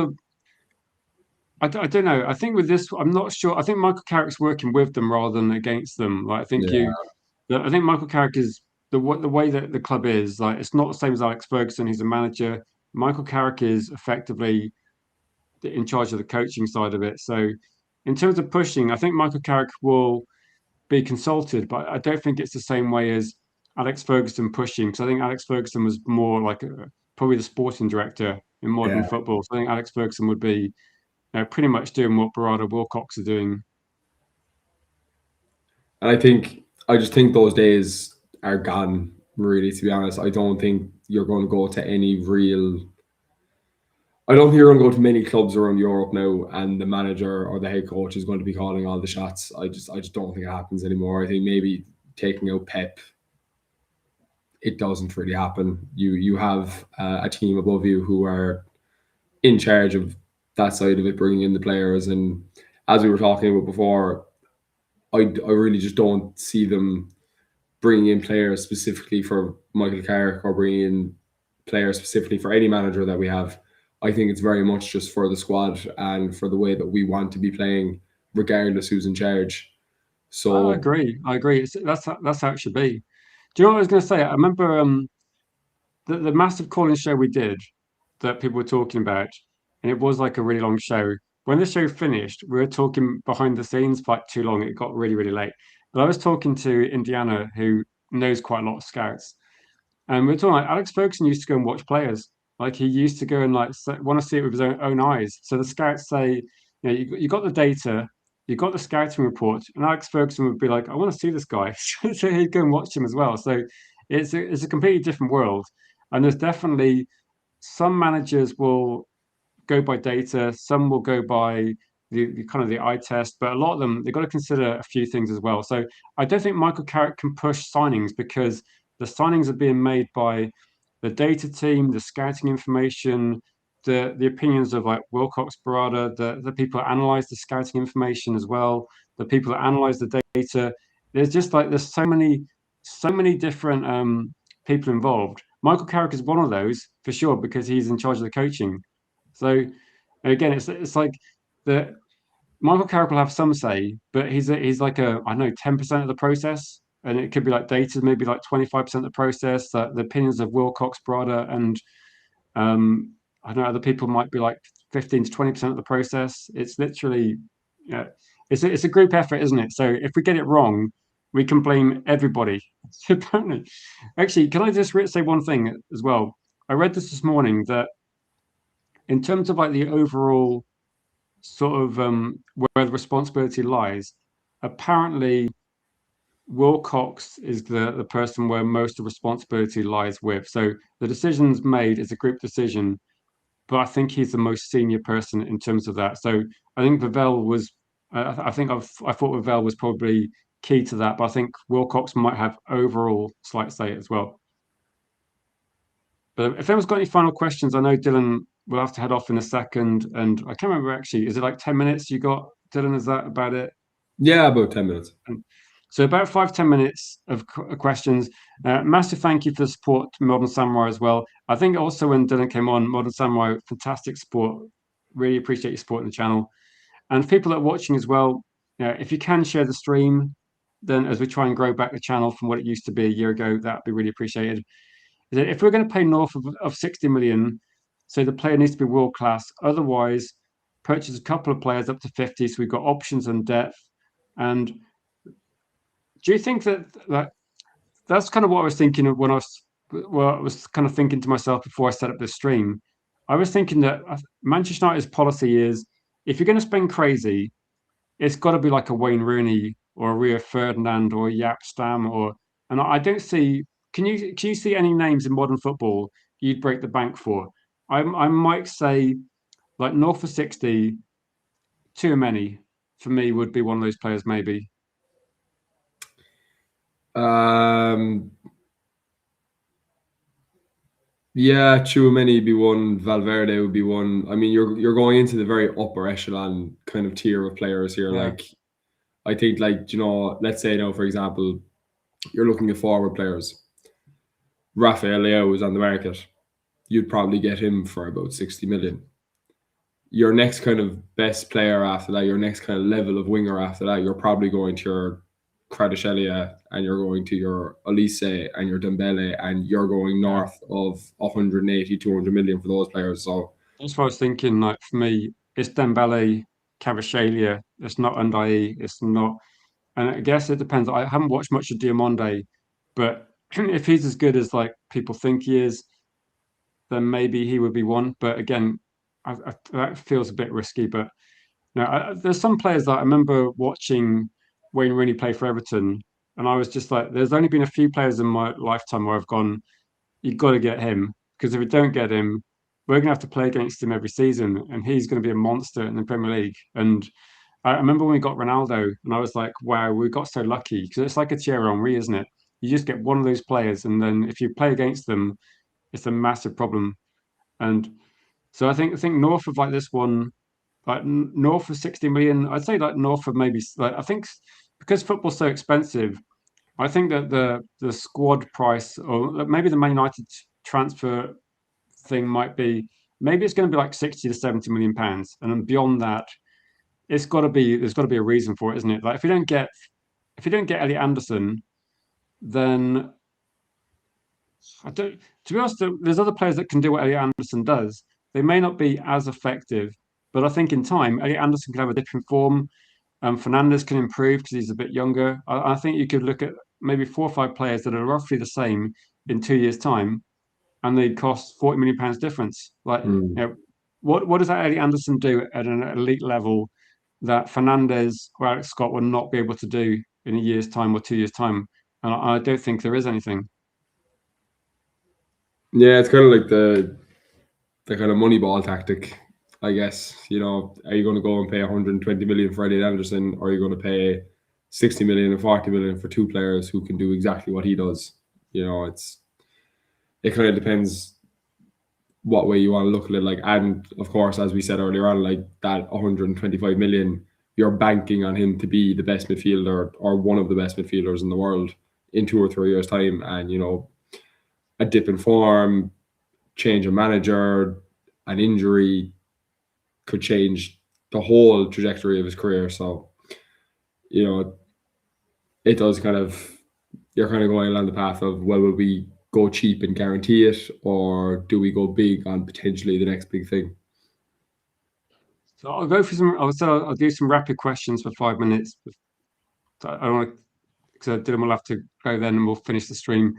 S1: I don't know. I think with this, I'm not sure. I think Michael Carrick's working with them rather than against them. Like
S2: Yeah,
S1: I think Michael Carrick is the way that the club is. Like it's not the same as Alex Ferguson. He's a manager. Michael Carrick is effectively in charge of the coaching side of it. So, in terms of pushing, I think Michael Carrick will be consulted, but I don't think it's the same way as Alex Ferguson pushing. Because I think Alex Ferguson was more like probably the sporting director in modern
S2: yeah.
S1: football. So I think Alex Ferguson would be pretty much doing what Barada Wilcox are doing.
S2: And I just think those days are gone. Really, to be honest, I don't think you're going to go to any real. I don't think you're going to go to many clubs around Europe now, and the manager or the head coach is going to be calling all the shots. I just don't think it happens anymore. I think maybe taking out Pep, it doesn't really happen. You have a team above you who are in charge of that side of it, bringing in the players. And as we were talking about before, I really just don't see them bringing in players specifically for Michael Carrick or bringing in players specifically for any manager that we have. I think it's very much just for the squad and for the way that we want to be playing, regardless who's in charge.
S1: I
S2: So
S1: agree. I agree. That's how it should be. Do you know what I was going to say? I remember the massive calling show we did that people were talking about, and it was like a really long show. When the show finished, we were talking behind the scenes for like too long. It got really, really late. But I was talking to Indiana, who knows quite a lot of scouts, and we are talking like Alex Ferguson used to go and watch players. Like he used to go and like want to see it with his own eyes. So the scouts say, you got the data, you got the scouting report, and Alex Ferguson would be like, I want to see this guy. So he'd go and watch him as well. So it's a completely different world. And there's definitely some managers will go by data, some will go by the kind of the eye test, but a lot of them they've got to consider a few things as well. So I don't think Michael Carrick can push signings because the signings are being made by the data team, the scouting information, the opinions of like Wilcox Barada, the people that analyze the scouting information as well, the people that analyze the data. There's just like there's so many different people involved. Michael Carrick is one of those for sure because he's in charge of the coaching. So again, it's like the Michael Carrick will have some say, but he's like I don't know 10% of the process, and it could be like data maybe like 25% of the process. The opinions of Wilcox, Brada, and I don't know other people might be like 15 to 20% of the process. It's literally yeah, it's a group effort, isn't it? So if we get it wrong, we can blame everybody. Apparently, actually, can I just say one thing as well? I read this morning that in terms of like the overall sort of where the responsibility lies, apparently Wilcox is the person where most of the responsibility lies with. So the decisions made is a group decision, but I think he's the most senior person in terms of that. So I think Vavell was, I thought Vavell was probably key to that, but I think Wilcox might have overall slight say as well. But if anyone's got any final questions, I know Dylan will have to head off in a second, and I can't remember actually. Is it like 10 minutes you got, Dylan? Is that about it?
S2: yeah, about 10 minutes.
S1: So about 5 10 minutes of questions. Massive thank you for the support to Modern Samurai as well. I think also when Dylan came on, Modern Samurai, fantastic support. Really appreciate your support in the channel. And people that are watching as well, if you can share the stream, then as we try and grow back the channel from what it used to be a year ago, that'd be really appreciated. Is that if we're going to pay north of 60 million, so the player needs to be world class. Otherwise, purchase a couple of players up to 50, so we've got options and depth. And do you think that that's kind of what I was thinking of when I was kind of thinking to myself before I set up this stream? I was thinking that Manchester United's policy is if you're going to spend crazy, it's got to be like a Wayne Rooney or a Rio Ferdinand or a Jaap Stam and I don't see. Can you see any names in modern football you'd break the bank for? I might say like north of 60, too many for me would be one of those players maybe.
S2: Um, yeah, Chouameni would be one. Valverde would be one. I mean, you're going into the very upper echelon kind of tier of players here.
S1: Yeah,
S2: Like, I think, like, let's say now, for example, you're looking at forward players. Rafael Leao is on the market. You'd probably get him for about 60 million. Your next kind of best player after that, your next kind of level of winger after that, you're probably going to your Kvaratskhelia and you're going to your Olise and your Dembele and you're going
S1: yeah.
S2: north of 180, 200 million for those players. So,
S1: That's what I was thinking. Like for me, it's Dembele, Kvaratskhelia. It's not Unai. It's not. And I guess it depends. I haven't watched much of Diamonde, but if he's as good as like people think he is, then maybe he would be one. But again, that feels a bit risky. But no, there's some players that I remember watching Wayne Rooney play for Everton, and I was just like, there's only been a few players in my lifetime where I've gone, you've got to get him because if we don't get him, we're going to have to play against him every season, and he's going to be a monster in the Premier League. And I remember when we got Ronaldo, and I was like, wow, we got so lucky because it's like a Thierry Henry, isn't it? You just get one of those players, and then if you play against them, it's a massive problem. And so I think north of like this one, like north of 60 million, I'd say like north of maybe like I think because football's so expensive, I think that the squad price or maybe the Man United transfer thing might be maybe it's going to be like 60 to 70 million pounds, and then beyond that, there's got to be a reason for it, isn't it? Like if you don't get Elliot Anderson, then I don't. To be honest, there's other players that can do what Elliot Anderson does. They may not be as effective, but I think in time, Elliot Anderson can have a dip in form. Fernandes can improve because he's a bit younger. I think you could look at maybe 4 or 5 players that are roughly the same in 2 years' time, and they cost 40 million pounds difference. Like,
S2: mm.
S1: what does that Elliot Anderson do at an elite level that Fernandes or Alex Scott will not be able to do in a year's time or 2 years' time? And I don't think there is anything.
S2: Yeah, it's kind of like the kind of money ball tactic, I guess. Are you going to go and pay 120 million for Elliot Anderson, or are you going to pay 60 million and 40 million for two players who can do exactly what he does? It kind of depends what way you want to look at it. Like, and of course, as we said earlier on, like that 125 million, you're banking on him to be the best midfielder or one of the best midfielders in the world in 2 or 3 years' time, and a dip in form, change of manager, an injury could change the whole trajectory of his career. So, you know, it does kind of, you're kind of going along the path of, well, will we go cheap and guarantee it, or do we go big on potentially the next big thing?
S1: So I'll go for some. I'll do some rapid questions for 5 minutes. I don't want to because I didn't. We'll have to go then, and we'll finish the stream.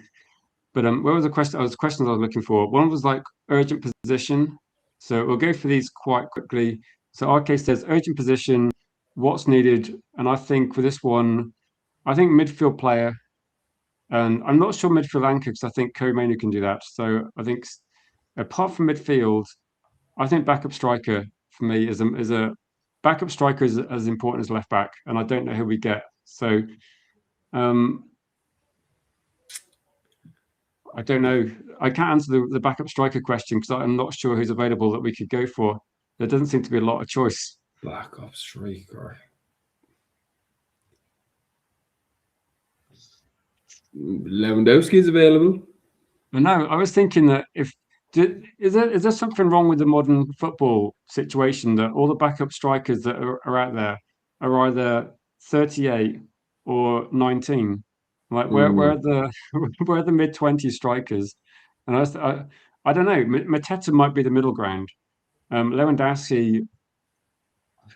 S1: But where was the question? The questions I was looking for. One was like urgent position. So we'll go for these quite quickly. So our case says urgent position, what's needed, and I think for this one, I think midfield player, and I'm not sure midfield anchor because I think Koemanu can do that. So I think apart from midfield, I think backup striker for me is a backup striker is as important as left back, and I don't know who we get. So um, I don't know. I can't answer the backup striker question because I'm not sure who's available that we could go for. There doesn't seem to be a lot of choice.
S2: Backup striker. Lewandowski is available.
S1: But no, I was thinking that if is there something wrong with the modern football situation that all the backup strikers that are out there are either 38 or 19? Like where
S2: Mm,
S1: are the where are the mid-20s strikers? And I don't know. Mateta might be the middle ground. Lewandowski,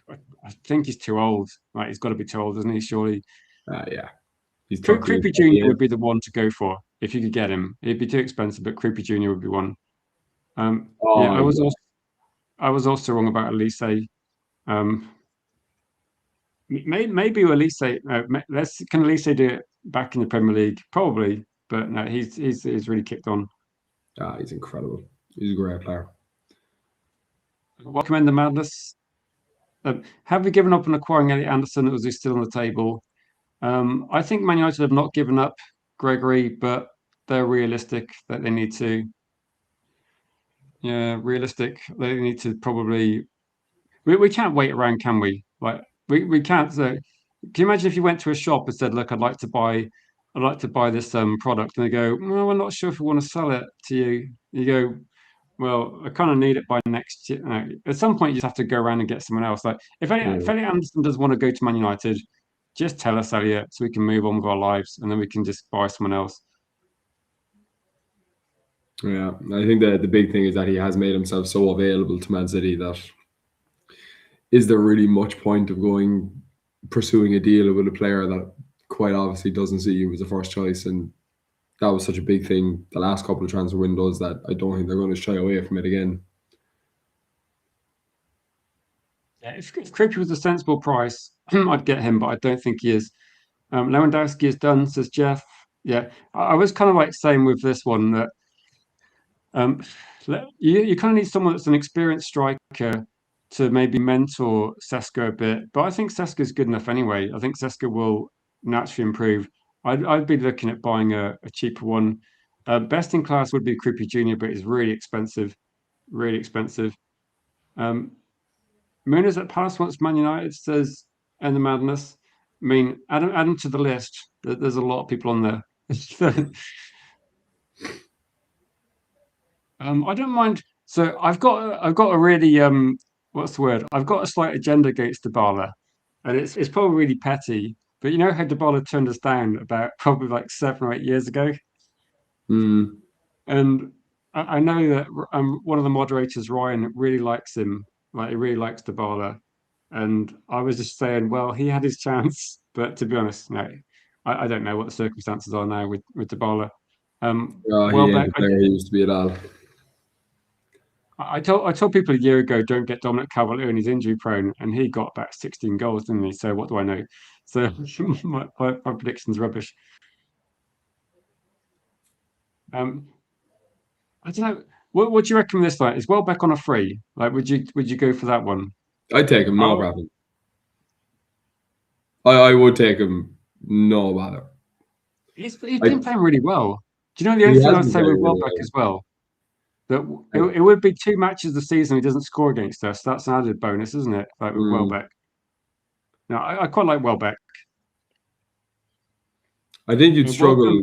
S1: I think he's too old. Like he's got to be too old, isn't he? Surely.
S2: yeah, he's 38,
S1: Creepy Junior
S2: 38.
S1: would be the one to go for if you could get him. It'd be too expensive, but Creepy Junior would be one. Yeah,
S2: Oh, yeah.
S1: I was also wrong about Elise. Um, maybe Elise. Let's can Elise do it back in the Premier League? Probably, but no, he's really kicked on.
S2: He's incredible. He's a great player.
S1: Welcome in the madness. Have we given up on acquiring Elliot Anderson, or is he still on the table? I think Man United have not given up Gregory, but they're realistic that they need to. Yeah, realistic. They need to probably. We can't wait around, can we? Like we can't. Can you imagine if you went to a shop and said, "Look, I'd like to buy this product," and they go, "Well, we're not sure if we want to sell it to you." You go, "Well, I kind of need it by next year." At some point, you just have to go around and get someone else. Like if Elliot Anderson does want to go to Man United, just tell us, Elliot, so we can move on with our lives, and then we can just buy someone else.
S2: Yeah, I think that the big thing is that he has made himself so available to Man City that is there really much point of pursuing a deal with a player that quite obviously doesn't see you as a first choice? And that was such a big thing the last couple of transfer windows that I don't think they're going to shy away from it again.
S1: Yeah, if Kripke was a sensible price, I'd get him, but I don't think he is. Lewandowski is done, says Jeff. Yeah, I was kind of like saying with this one that um, you kind of need someone that's an experienced striker to maybe mentor Sesko a bit. But I think Sesko's good enough anyway. I think Sesko will naturally improve. I'd be looking at buying a cheaper one. Best in class would be Kripke Jr., but it's really expensive, really expensive. Um, Mooners at Palace wants Man United, says and the madness. I mean, add him to the list. There's a lot of people on there. I don't mind. So I've got a really what's the word? I've got a slight agenda against Dybala, and it's probably really petty. But you know how Dybala turned us down about probably like 7 or 8 years ago,
S2: Mm.
S1: and I know that one of the moderators, Ryan, really likes him. Like he really likes Dybala, and I was just saying, well, he had his chance, but to be honest, no, I don't know what the circumstances are now with Dybala.
S2: He ain't
S1: Welbeck,
S2: the player he used to be at all.
S1: I told people a year ago, don't get Dominic Calvert-Lewin, he's injury prone, and he got back 16 goals, didn't he? So what do I know? So my prediction's rubbish. I don't know. What do you reckon this like? Is Welbeck on a free? Like, would you go for that one?
S2: I'd take him, no
S1: Oh,
S2: problem. I would take him, no bother.
S1: he's been playing really well. Do you know the
S2: He
S1: only thing
S2: has
S1: I'd
S2: been
S1: say
S2: playing
S1: with
S2: really
S1: Welbeck
S2: well.
S1: as well? That
S2: I,
S1: it would be 2 matches a season he doesn't score against us. That's an added bonus, isn't it? Like with
S2: mm,
S1: Welbeck. No, I quite like Welbeck.
S2: I think you'd
S1: Welcome.
S2: struggle.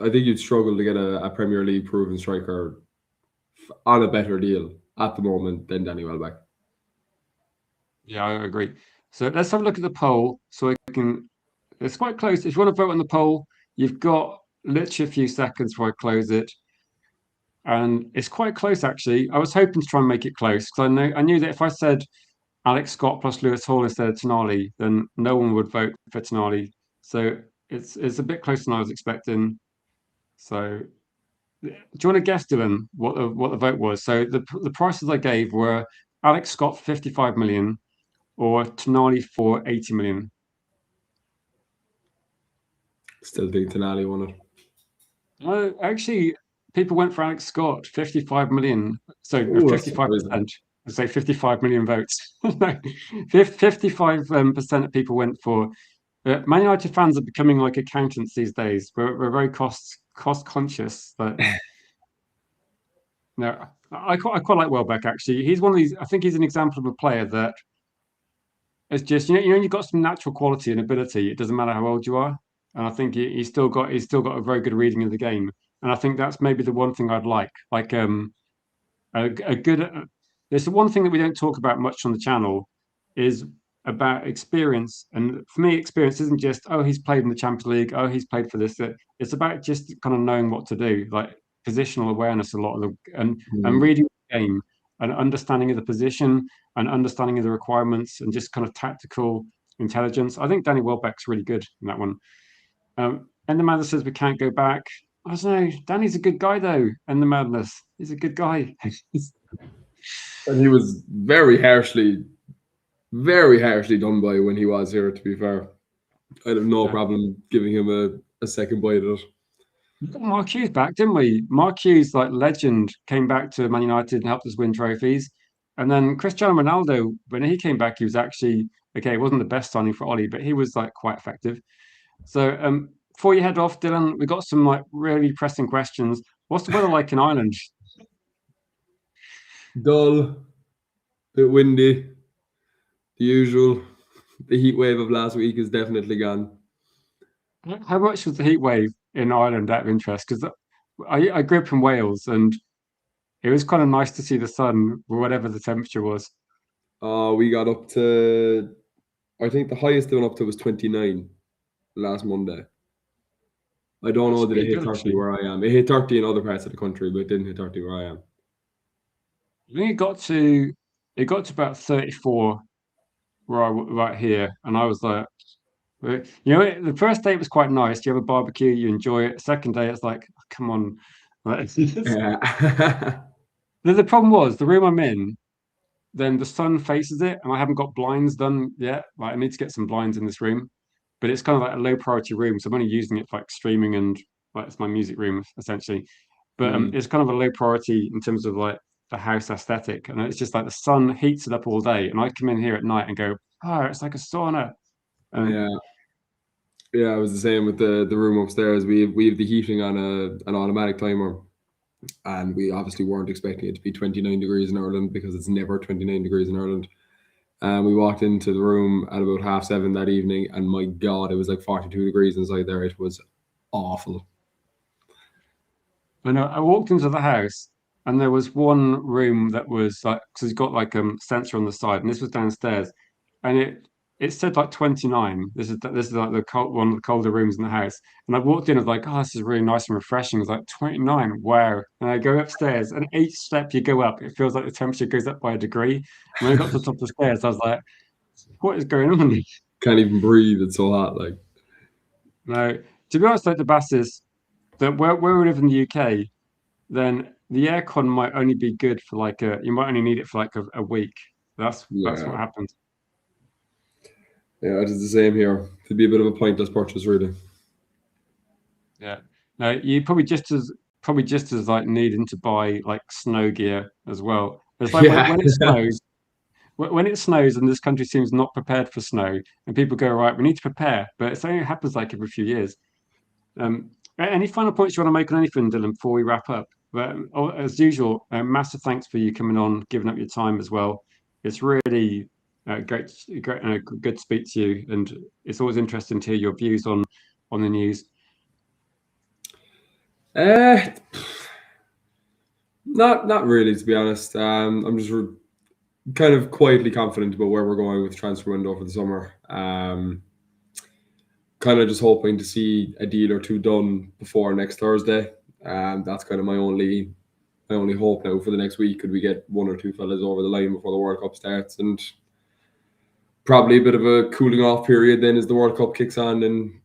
S2: I think you'd struggle to get a Premier League proven striker on a better deal at the moment than Danny Welbeck.
S1: Yeah, I agree. So let's have a look at the poll. So I can. It's quite close. If you want to vote on the poll, you've got literally a few seconds before I close it, and it's quite close actually. I was hoping to try and make it close because I knew that if I said Alex Scott plus Lewis Hall instead of Tonali, then no one would vote for Tonali. So it's a bit closer than I was expecting. So do you want to guess, Dylan, what the vote was? So the prices I gave were Alex Scott for 55 million or Tonali for 80 million.
S2: Still think Tonali won it.
S1: Actually, people went for Alex Scott, 55 million. So
S2: Oh, that's
S1: 55%.
S2: surprising.
S1: I'd say 55 million votes. No, 55% of people went for. Man United fans are becoming like accountants these days. We're very cost conscious. But no, I quite like Welbeck actually. He's one of these. I think he's an example of a player that it's just you've got some natural quality and ability. It doesn't matter how old you are, and I think he's still got a very good reading of the game. And I think that's maybe the one thing I'd like a good. There's the one thing that we don't talk about much on the channel is about experience. And for me, experience isn't just he's played in the Champions League, he's played for this. It's about just kind of knowing what to do, like positional awareness. A lot of the and
S2: Mm.
S1: reading the game and understanding of the position and understanding of the requirements and just kind of tactical intelligence. I think Danny Welbeck's really good in that one. And the madness says we can't go back. I don't know. Danny's a good guy though, and the madness. He's a good guy.
S2: And he was very harshly very harshly done by when he was here, to be fair. I'd have no
S1: Yeah.
S2: problem giving him a second bite at it.
S1: We got Mark Hughes back, didn't we? Mark Hughes, like legend, came back to Man United and helped us win trophies. And then Cristiano Ronaldo, when he came back, he was actually okay. It wasn't the best signing for Ollie, but he was like quite effective. So before you head off, Dylan, we got some like really pressing questions. What's the weather like in Ireland?
S2: Dull, bit windy, the usual. The heat wave of last week is definitely gone.
S1: How much was the heat wave in Ireland out of interest? Because I grew up in Wales and it was kind of nice to see the sun, whatever the temperature was.
S2: We got up to, I think the highest they went up to was 29 last Monday. I don't know
S1: That's
S2: that it
S1: pretty
S2: hit
S1: good
S2: 30
S1: actually.
S2: where I am. It hit 30 in other parts of the country, but it didn't hit 30 where I am.
S1: I think it got to about 34 right here, and I was like, the first day it was quite nice. You have a barbecue, you enjoy it. Second day, it's like, oh, come on. Like,
S2: Yeah.
S1: the problem was the room I'm in. Then the sun faces it, and I haven't got blinds done yet. Like, I need to get some blinds in this room, but it's kind of like a low priority room, so I'm only using it for like streaming and like it's my music room essentially. But
S2: Mm,
S1: it's kind of a low priority in terms of like the house aesthetic, and it's just like the sun heats it up all day, and I come in here at night and go, oh, it's like a sauna. Um,
S2: yeah. Yeah, it was the same with the room upstairs. We have the heating on an automatic timer, and we obviously weren't expecting it to be 29 degrees in Ireland because it's never 29 degrees in Ireland. And we walked into the room at about 7:30 that evening, and my God, it was like 42 degrees inside there. It was awful.
S1: And I walked into the house, and there was one room that was like, because it's got like sensor on the side, and this was downstairs, and it said like 29. This is like the one of the colder rooms in the house. And I walked in, I was like, oh, this is really nice and refreshing. It's like 29. Wow. And I go upstairs, and each step you go up, it feels like the temperature goes up by a degree. And when I got to the top of the stairs, I was like, what is going on?
S2: Can't even breathe. It's so hot. Like,
S1: No, to be honest, like the basis that where we live in the UK, then the aircon might only be good for like you might only need it for like a week. That's what
S2: yeah,
S1: happened.
S2: yeah, it is the same here. It'd be a bit of a pointless purchase, really.
S1: Yeah. No, you probably just as like needing to buy like snow gear as well. It's like
S2: Yeah,
S1: when it snows, when it snows and this country seems not prepared for snow, and people go, right, we need to prepare, but it only happens like every few years. Any final points you want to make on anything, Dylan, before we wrap up? But as usual, massive thanks for you coming on, giving up your time as well. It's really good to speak to you, and it's always interesting to hear your views on the news.
S2: uh, not really, to be honest. I'm just kind of quietly confident about where we're going with the transfer window for the summer. Kind of just hoping to see a deal or two done before next Thursday. That's kind of my only hope now for the next week. Could we get one or two fellas over the line before the World Cup starts, and probably a bit of a cooling off period then as the World Cup kicks on, and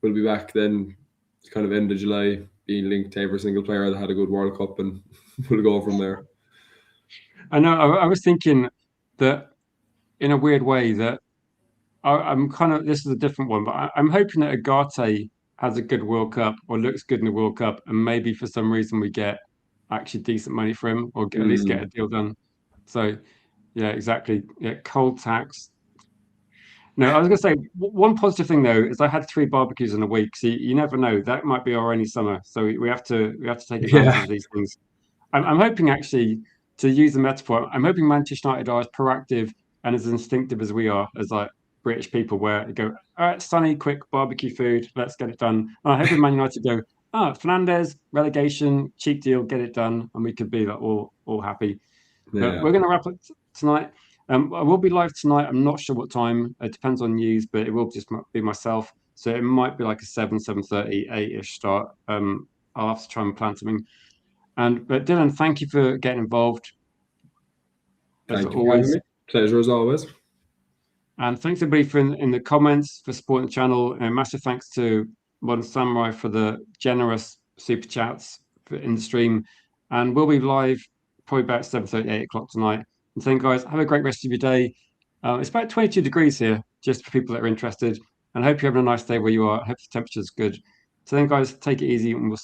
S2: we'll be back then. It's kind of end of July, being linked to every single player that had a good World Cup, and we'll go from there.
S1: I know. I was thinking that in a weird way that I'm kind of this is a different one, but I'm hoping that Agate has a good World Cup or looks good in the World Cup, and maybe for some reason we get actually decent money for him or at least get a
S2: Mm,
S1: deal done. So yeah, exactly. Yeah, cold tax. No, I was going to say one positive thing though is I had three barbecues in a week, so you never know. That might be our only summer, so we have to take advantage
S2: yeah,
S1: of these things. I'm hoping actually to use the metaphor. I'm hoping Manchester United are as proactive and as instinctive as we are as like British people, where they go, all right, sunny, quick barbecue food, let's get it done. And I'm hoping Man United go, oh, Fernandes relegation, cheap deal, get it done, and we could be like all happy. But
S2: yeah,
S1: we're going to wrap up tonight. I will be live tonight. I'm not sure what time. It depends on news, but it will just be myself. So it might be like a 7:30, 8-ish start. I'll have to try and plan something. But Dylan, thank you for getting involved as
S2: thank you for having
S1: always.
S2: me. Pleasure as always.
S1: And thanks everybody for in the comments for supporting the channel. And massive thanks to Modern Samurai for the generous super chats in the stream. And we'll be live probably about 7:30, 8 o'clock tonight. And thank guys, have a great rest of your day. It's about 22 degrees here, just for people that are interested. And I hope you're having a nice day where you are. I hope the temperature's good. So then, guys, take it easy, and we'll see you